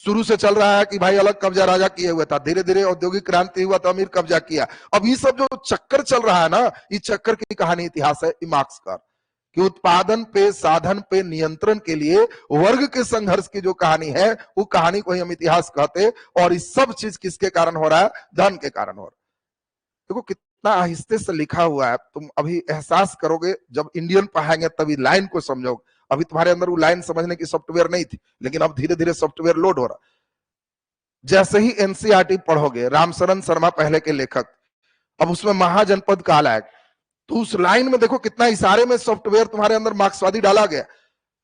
शुरू से चल रहा है कि भाई अलग कब्जा राजा किए हुए था, धीरे धीरे औद्योगिक क्रांति हुआ तो अमीर कब्जा किया। अब ये सब जो चक्कर चल रहा है ना, इस चक्कर की कहानी इतिहास है मार्क्स का, कि उत्पादन पे साधन पे नियंत्रण के लिए वर्ग के संघर्ष की जो कहानी है, वो कहानी को ही हम इतिहास कहते। और इस सब चीज किसके कारण हो रहा है? धन के कारण हो रहा है। देखो कितना आहिस्ते से लिखा हुआ है, तुम अभी एहसास करोगे जब इंडियन पढ़ाएंगे तभी लाइन को समझोगे। अभी तुम्हारे अंदर वो लाइन समझने की सॉफ्टवेयर नहीं थी, लेकिन अब धीरे धीरे सॉफ्टवेयर लोड हो रहा। जैसे ही एनसीईआरटी पढ़ोगे, रामशरण शर्मा पहले के लेखक, अब उसमें महाजनपद काल है, तो उस लाइन में देखो कितना इशारे में सॉफ्टवेयर तुम्हारे अंदर मार्क्सवादी डाला गया।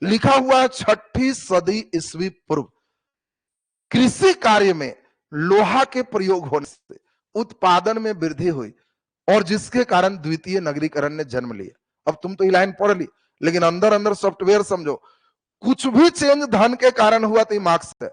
लिखा हुआ है 6ठी सदी ईस्वी पूर्व कृषि कार्य में लोहा के प्रयोग होने से उत्पादन में वृद्धि हुई, और जिसके कारण द्वितीय नगरीकरण ने जन्म लिया। अब तुम तो ये लाइन पढ़ ली, लेकिन अंदर अंदर सॉफ्टवेयर समझो। कुछ भी चेंज धन के कारण हुआ तो ये मार्क्स है,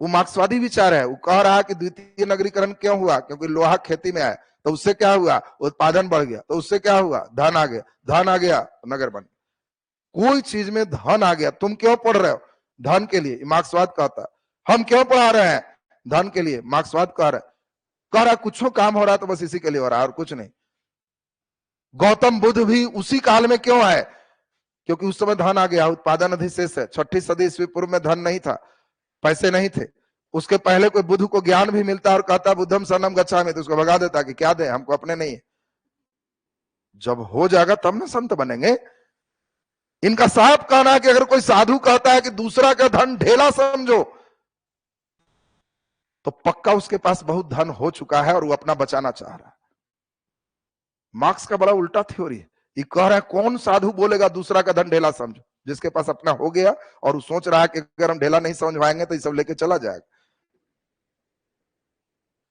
वो मार्क्सवादी विचार है। वो कह रहा है कि द्वितीय नगरीकरण क्यों हुआ? क्योंकि लोहा खेती में आया, तो उससे क्या हुआ? उत्पादन बढ़ गया, तो उससे क्या हुआ? धन आ गया, धन आ गया तो नगर बन गया। कोई चीज में धन आ गया, तुम क्यों पढ़ रहे हो? धन के लिए, मार्क्सवाद कहता है। हम क्यों पढ़ा रहे हैं? धन के लिए, मार्क्सवाद कह रहा कुछ काम हो रहा तो बस इसी के लिए हो रहा और कुछ नहीं। गौतम बुद्ध भी उसी काल में क्यों आए? क्योंकि उस समय धन आ गया, उत्पादन अधिशेष है। 6ठी सदी ईस्वी पूर्व में धन नहीं था, पैसे नहीं थे। उसके पहले कोई बुद्ध को ज्ञान भी मिलता और कहता बुद्धम शरणम गच्छामि, तो उसको भगा देता कि क्या दे, हमको अपने नहीं है। जब हो जाएगा तब ना संत बनेंगे। इनका साफ कहना है कि अगर कोई साधु कहता है कि दूसरा का धन ढेला समझो, तो पक्का उसके पास बहुत धन हो चुका है और वो अपना बचाना चाह रहा है। मार्क्स का बड़ा उल्टा थ्योरी है। ये कह रहा है कौन साधु बोलेगा दूसरा का धन ढेला समझो, जिसके पास अपना हो गया और वो सोच रहा है कि अगर हम ढेला नहीं समझवाएंगे तो ये सब लेके चला जाएगा।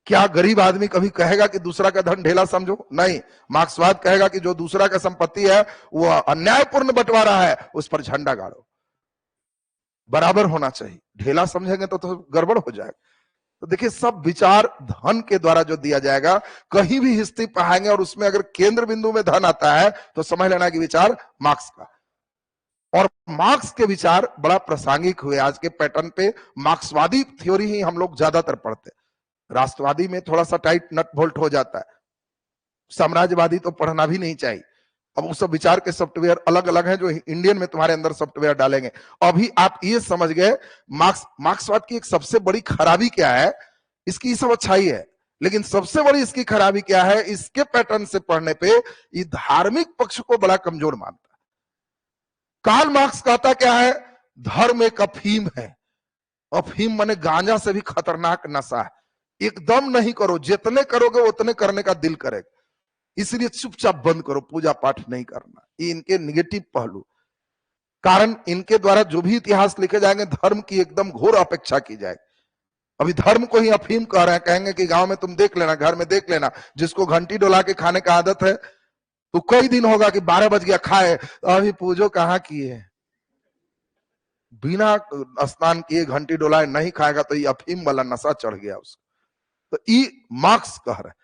क्या गरीब आदमी कभी कहेगा कि दूसरा का धन ढेला समझो? नहीं, मार्क्सवाद कहेगा कि जो दूसरा का संपत्ति है वो अन्यायपूर्ण बंटवारा है, उस पर झंडा गाड़ो, बराबर होना चाहिए। ढेला समझेंगे तो गड़बड़ हो जाएगा। तो देखिए, सब विचार धन के द्वारा जो दिया जाएगा, कहीं भी हिस्ट्री पढ़ाएंगे और उसमें अगर केंद्र बिंदु में धन आता है तो समझ लेना कि विचार मार्क्स का। और मार्क्स के विचार बड़ा प्रासंगिक हुए आज के पैटर्न पे। मार्क्सवादी थ्योरी ही हम लोग ज्यादातर पढ़ते, राष्ट्रवादी में थोड़ा सा टाइट नट बोल्ट हो जाता है, साम्राज्यवादी तो पढ़ना भी नहीं चाहिए। अब वो सब विचार के सॉफ्टवेयर अलग अलग हैं जो इंडियन में तुम्हारे अंदर सॉफ्टवेयर डालेंगे। अभी आप ये समझ गए मार्क्सवाद की एक सबसे बड़ी खराबी क्या है। इसकी सब अच्छाई है, लेकिन सबसे बड़ी इसकी खराबी क्या है, इसके पैटर्न से पढ़ने पे ये धार्मिक पक्ष को बड़ा कमजोर मानता है। कार्ल मार्क्स कहता क्या है, धर्म एक अफीम है। अफीम माने गांजा से भी खतरनाक नशा है, एकदम नहीं करो, जितने करोगे उतने करने का दिल करेगा, इसलिए चुपचाप बंद करो, पूजा पाठ नहीं करना। ये इनके निगेटिव पहलू, कारण इनके द्वारा जो भी इतिहास लिखे जाएंगे धर्म की एकदम घोर अपेक्षा की जाएगी। अभी धर्म को ही अफीम कह रहे हैं, कहेंगे कि गांव में तुम देख लेना, घर में देख लेना, जिसको घंटी डोला के खाने का आदत है तो कई दिन होगा कि 12 बज गया खाए, अभी पूजो कहाँ किए, बिना स्नान किए घंटी डोलाए नहीं खाएगा तो ये अफीम वाला नशा चढ़ गया उसको। तो ये मार्क्स कह रहे हैं।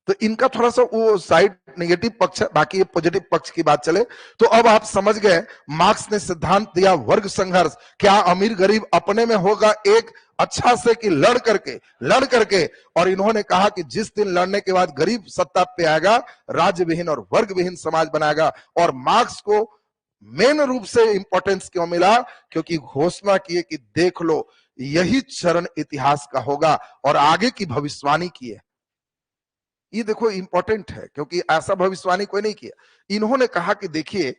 तो इनका थोड़ा सा वो साइड नेगेटिव पक्ष है, बाकी ये पॉजिटिव पक्ष की बात चले तो अब आप समझ गए मार्क्स ने सिद्धांत दिया वर्ग संघर्ष। क्या अमीर गरीब अपने में होगा एक अच्छा से कि लड़ करके। और इन्होंने कहा कि जिस दिन लड़ने के बाद गरीब सत्ता पे आएगा, राज्य विहीन और वर्ग विहीन समाज बनाएगा। और मार्क्स को मेन रूप से इंपॉर्टेंस क्यों मिला, क्योंकि घोषणा किए कि देख लो यही चरण इतिहास का होगा, और आगे की भविष्यवाणी की है। ये देखो इंपॉर्टेंट है, क्योंकि ऐसा भविष्यवाणी कोई नहीं किया। इन्होंने कहा कि देखिए,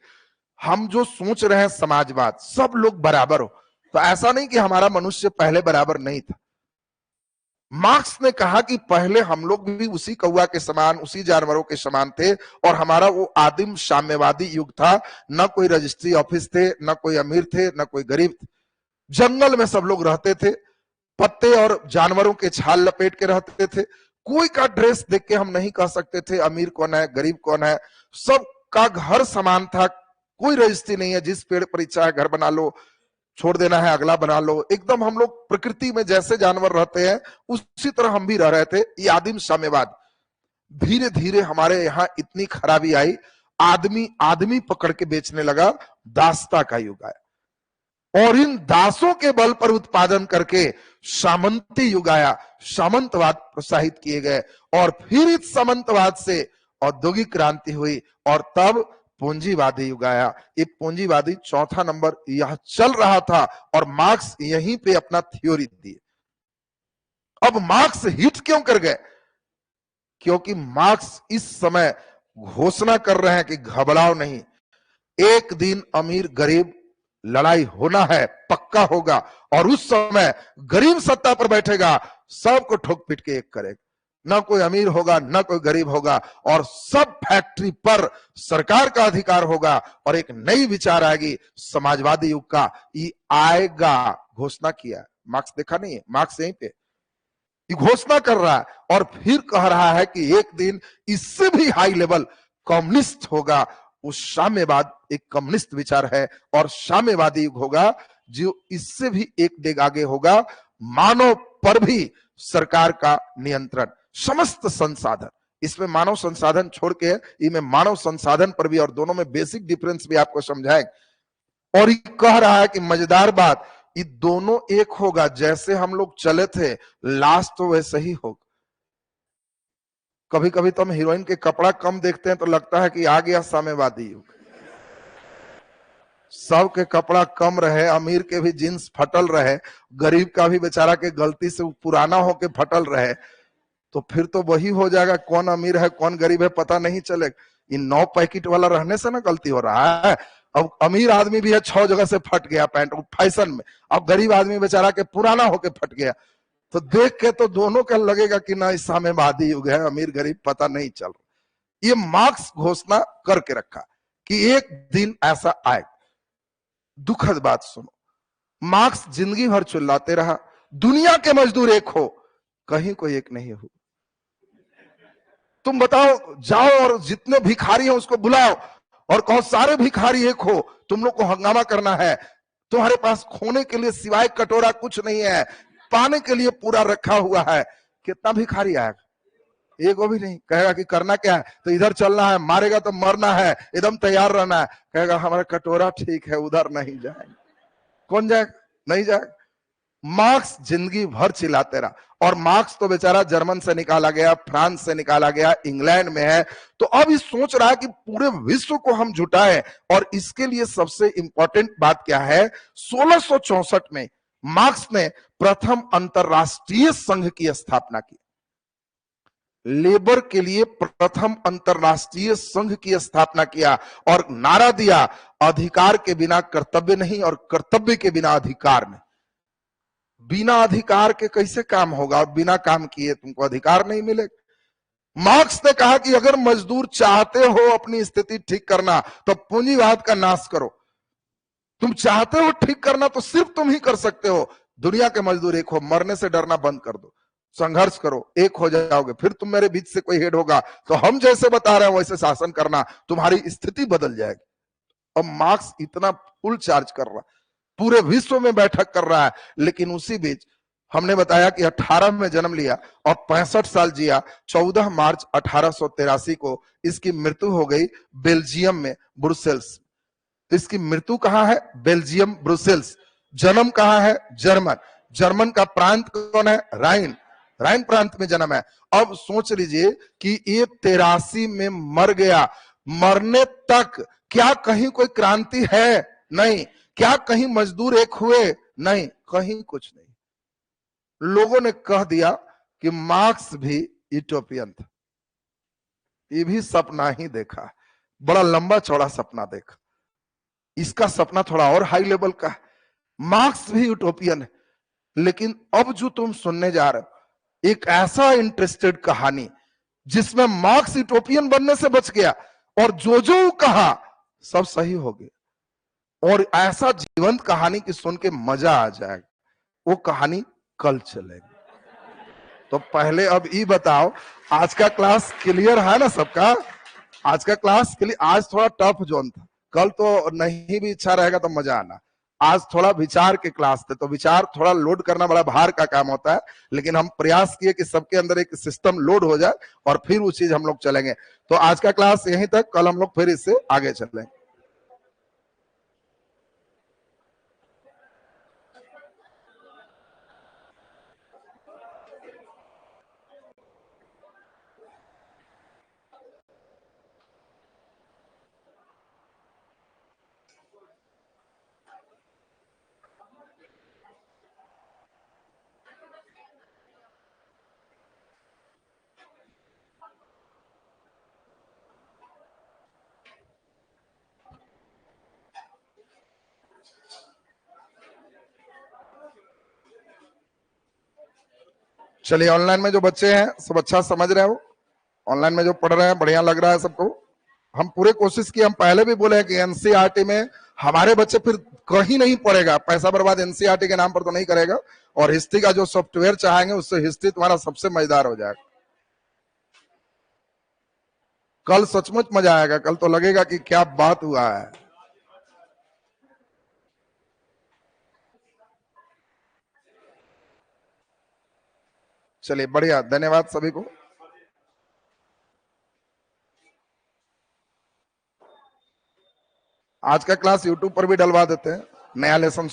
हम जो सोच रहे हैं समाजवाद, सब लोग बराबर हो, तो ऐसा नहीं कि हमारा मनुष्य पहले बराबर नहीं था। मार्क्स ने कहा कि पहले हम लोग भी उसी कौआ के समान, उसी जानवरों के समान थे, और हमारा वो आदिम साम्यवादी युग था। न कोई रजिस्ट्री ऑफिस थे, न कोई अमीर थे, न कोई गरीब थे। जंगल में सब लोग रहते थे, पत्ते और जानवरों के छाल लपेट के रहते थे। कोई का ड्रेस देख के हम नहीं कह सकते थे अमीर कौन है गरीब कौन है। सबका घर समान था, कोई रजिस्ट्री नहीं है, जिस पेड़ पर इच्छा है घर बना लो, छोड़ देना है अगला बना लो। एकदम हम लोग प्रकृति में जैसे जानवर रहते हैं उसी तरह हम भी रह रहे थे। ये आदिम साम्यवाद। धीरे धीरे हमारे यहाँ इतनी खराबी आई, आदमी आदमी पकड़ के बेचने लगा, दासता का युग आया, और इन दासों के बल पर उत्पादन करके सामंती युग आया, सामंतवाद प्रोत्साहित किए गए, और फिर इस सामंतवाद से औद्योगिक क्रांति हुई, और तब पूंजीवादी युग आया। ये पूंजीवादी चौथा नंबर यह चल रहा था, और मार्क्स यहीं पे अपना थ्योरी दिए। अब मार्क्स हिट क्यों कर गए, क्योंकि मार्क्स इस समय घोषणा कर रहे हैं कि घबराओ नहीं, एक दिन अमीर गरीब लड़ाई होना है, पक्का होगा, और उस समय गरीब सत्ता पर बैठेगा, सबको ठोक पीट के एक करेगा, ना कोई अमीर होगा ना कोई गरीब होगा, और सब फैक्ट्री पर सरकार का अधिकार होगा, और एक नई विचार आएगी समाजवादी युग का, ये आएगा। घोषणा किया मार्क्स, देखा नहीं है मार्क्स यहीं पे घोषणा कर रहा है, और फिर कह रहा है कि एक दिन इससे भी हाई लेवल कम्युनिस्ट होगा। उस साम्यवाद एक कम्युनिस्ट विचार है, और साम्यवादी युग होगा जो इससे भी एक डेग आगे होगा। मानव पर भी सरकार का नियंत्रण, समस्त संसाधन, इसमें मानव संसाधन छोड़ के इनमें मानव संसाधन पर भी, और दोनों में बेसिक डिफरेंस भी आपको समझाएंगे। और ये कह रहा है कि मजेदार बात, ये दोनों एक होगा, जैसे हम लोग चले थे लास्ट तो वैसे ही होगा। कभी कभी तो हम हीरोइन के कपड़ा कम देखते हैं तो लगता है कि आ गया साम्यवादी युग, सब के कपड़ा कम रहे, अमीर के भी जींस फटल रहे, गरीब का भी बेचारा के गलती से पुराना होके फटल रहे, तो फिर तो वही हो जाएगा, कौन अमीर है कौन गरीब है पता नहीं चलेगा। इन 9 पैकेट वाला रहने से ना गलती हो रहा है। अब अमीर आदमी भी है 6 जगह से फट गया पैंट फैशन में, अब गरीब आदमी बेचारा के पुराना होके फट गया, तो देख के तो दोनों का लगेगा कि ना इस साम्यवादी युग है, अमीर गरीब पता नहीं चल रहा। ये मार्क्स घोषणा करके रखा। कि एक दिन ऐसा आए। दुखद बात सुनो, मार्क्स जिंदगी भर चिल्लाते रहा दुनिया के मजदूर एक हो, कहीं कोई एक नहीं हो। तुम बताओ, जाओ और जितने भिखारी हैं उसको बुलाओ और कहो सारे भिखारी एक हो, तुम लोग को हंगामा करना है। तुम्हारे पास खोने के लिए सिवाय कटोरा कुछ नहीं है, पाने के लिए पूरा रखा हुआ है। कितना भिखारी आएगा? एक वो भी नहीं। कहेगा कि करना क्या है? तो इधर चलना है, मारेगा तो मरना है, एकदम तैयार रहना है। कहेगा हमारा कटोरा ठीक है, उधर नहीं जाएंगे। कौन जाएगा? नहीं जाएगा। मार्क्स जिंदगी भर चिल्लाते रहा। और मार्क्स तो बेचारा जर्मन से निकाला गया, फ्रांस से निकाला गया, इंग्लैंड में है। तो अब ये सोच रहा है कि पूरे विश्व को हम जुटाएं। और इसके लिए सबसे इंपॉर्टेंट बात क्या है? 1664 में मार्क्स ने प्रथम अंतरराष्ट्रीय संघ की स्थापना की। लेबर के लिए प्रथम अंतरराष्ट्रीय संघ की स्थापना किया और नारा दिया, अधिकार के बिना कर्तव्य नहीं और कर्तव्य के बिना अधिकार नहीं। बिना अधिकार के कैसे काम होगा? और बिना काम किए तुमको अधिकार नहीं मिलेगा। मार्क्स ने कहा कि अगर मजदूर चाहते हो अपनी स्थिति ठीक करना तो पूंजीवाद का नाश करो। तुम चाहते हो ठीक करना तो सिर्फ तुम ही कर सकते हो। दुनिया के मजदूर एक हो, मरने से डरना बंद कर दो, संघर्ष करो, एक हो जाओगे। फिर तुम मेरे बीच से कोई हेड होगा तो हम जैसे बता रहे हैं वैसे शासन करना, तुम्हारी स्थिति बदल जाएगी। अब मार्क्स इतना फुल चार्ज कर रहा, पूरे विश्व में बैठक कर रहा है। लेकिन उसी बीच हमने बताया कि 18 में जन्म लिया और 65 साल जिया। 14 मार्च 1883 को इसकी मृत्यु हो गई बेल्जियम में, ब्रुसेल्स। तो इसकी मृत्यु कहां है? Belgium, Brussels. जन्म कहां है? जर्मन। जर्मन का प्रांत कौन है? राइन। राइन प्रांत में जन्म है। अब सोच लीजिए कि ये 83 में मर गया। मरने तक क्या कहीं कोई क्रांति है? नहीं। क्या कहीं मजदूर एक हुए? नहीं, कहीं कुछ नहीं। लोगों ने कह दिया कि मार्क्स भी यूटोपियन था। ये भी सपना ही देखा, बड़ा लंबा चौड़ा सपना देखा। इसका सपना थोड़ा और हाई लेवल का है। मार्क्स भी यूटोपियन है। लेकिन अब जो तुम सुनने जा रहे हो, एक ऐसा इंटरेस्टेड कहानी जिसमें मार्क्स यूटोपियन बनने से बच गया और जो कहा सब सही हो गया। और ऐसा जीवंत कहानी की सुन के मजा आ जाएगा। वो कहानी कल चलेगी। तो पहले अब ये बताओ, आज का क्लास क्लियर है ना सबका? आज का क्लास क्लियर। आज थोड़ा टफ जोन था, कल तो नहीं भी इच्छा रहेगा तो मजा आना। आज थोड़ा विचार के क्लास थे, तो विचार थोड़ा लोड करना बड़ा भार का काम होता है। लेकिन हम प्रयास किए कि सबके अंदर एक सिस्टम लोड हो जाए और फिर वो चीज हम लोग चलेंगे। तो आज का क्लास यहीं तक, कल हम लोग फिर इससे आगे चलेंगे। चलिए, ऑनलाइन में जो बच्चे हैं सब अच्छा समझ रहे हो? ऑनलाइन में जो पढ़ रहे हैं बढ़िया लग रहा है सबको? हम पूरे कोशिश की, हम पहले भी बोले कि एनसीईआरटी में हमारे बच्चे फिर कहीं नहीं पढ़ेगा, पैसा बर्बाद एनसीईआरटी के नाम पर तो नहीं करेगा। और हिस्ट्री का जो सॉफ्टवेयर चाहेंगे उससे हिस्ट्री तुम्हारा सबसे मजेदार हो जाएगा। कल सचमुच मजा आएगा, कल तो लगेगा कि क्या बात हुआ है। चलिए बढ़िया, धन्यवाद सभी को। आज का क्लास यूट्यूब पर भी डलवा देते हैं, नया लेसन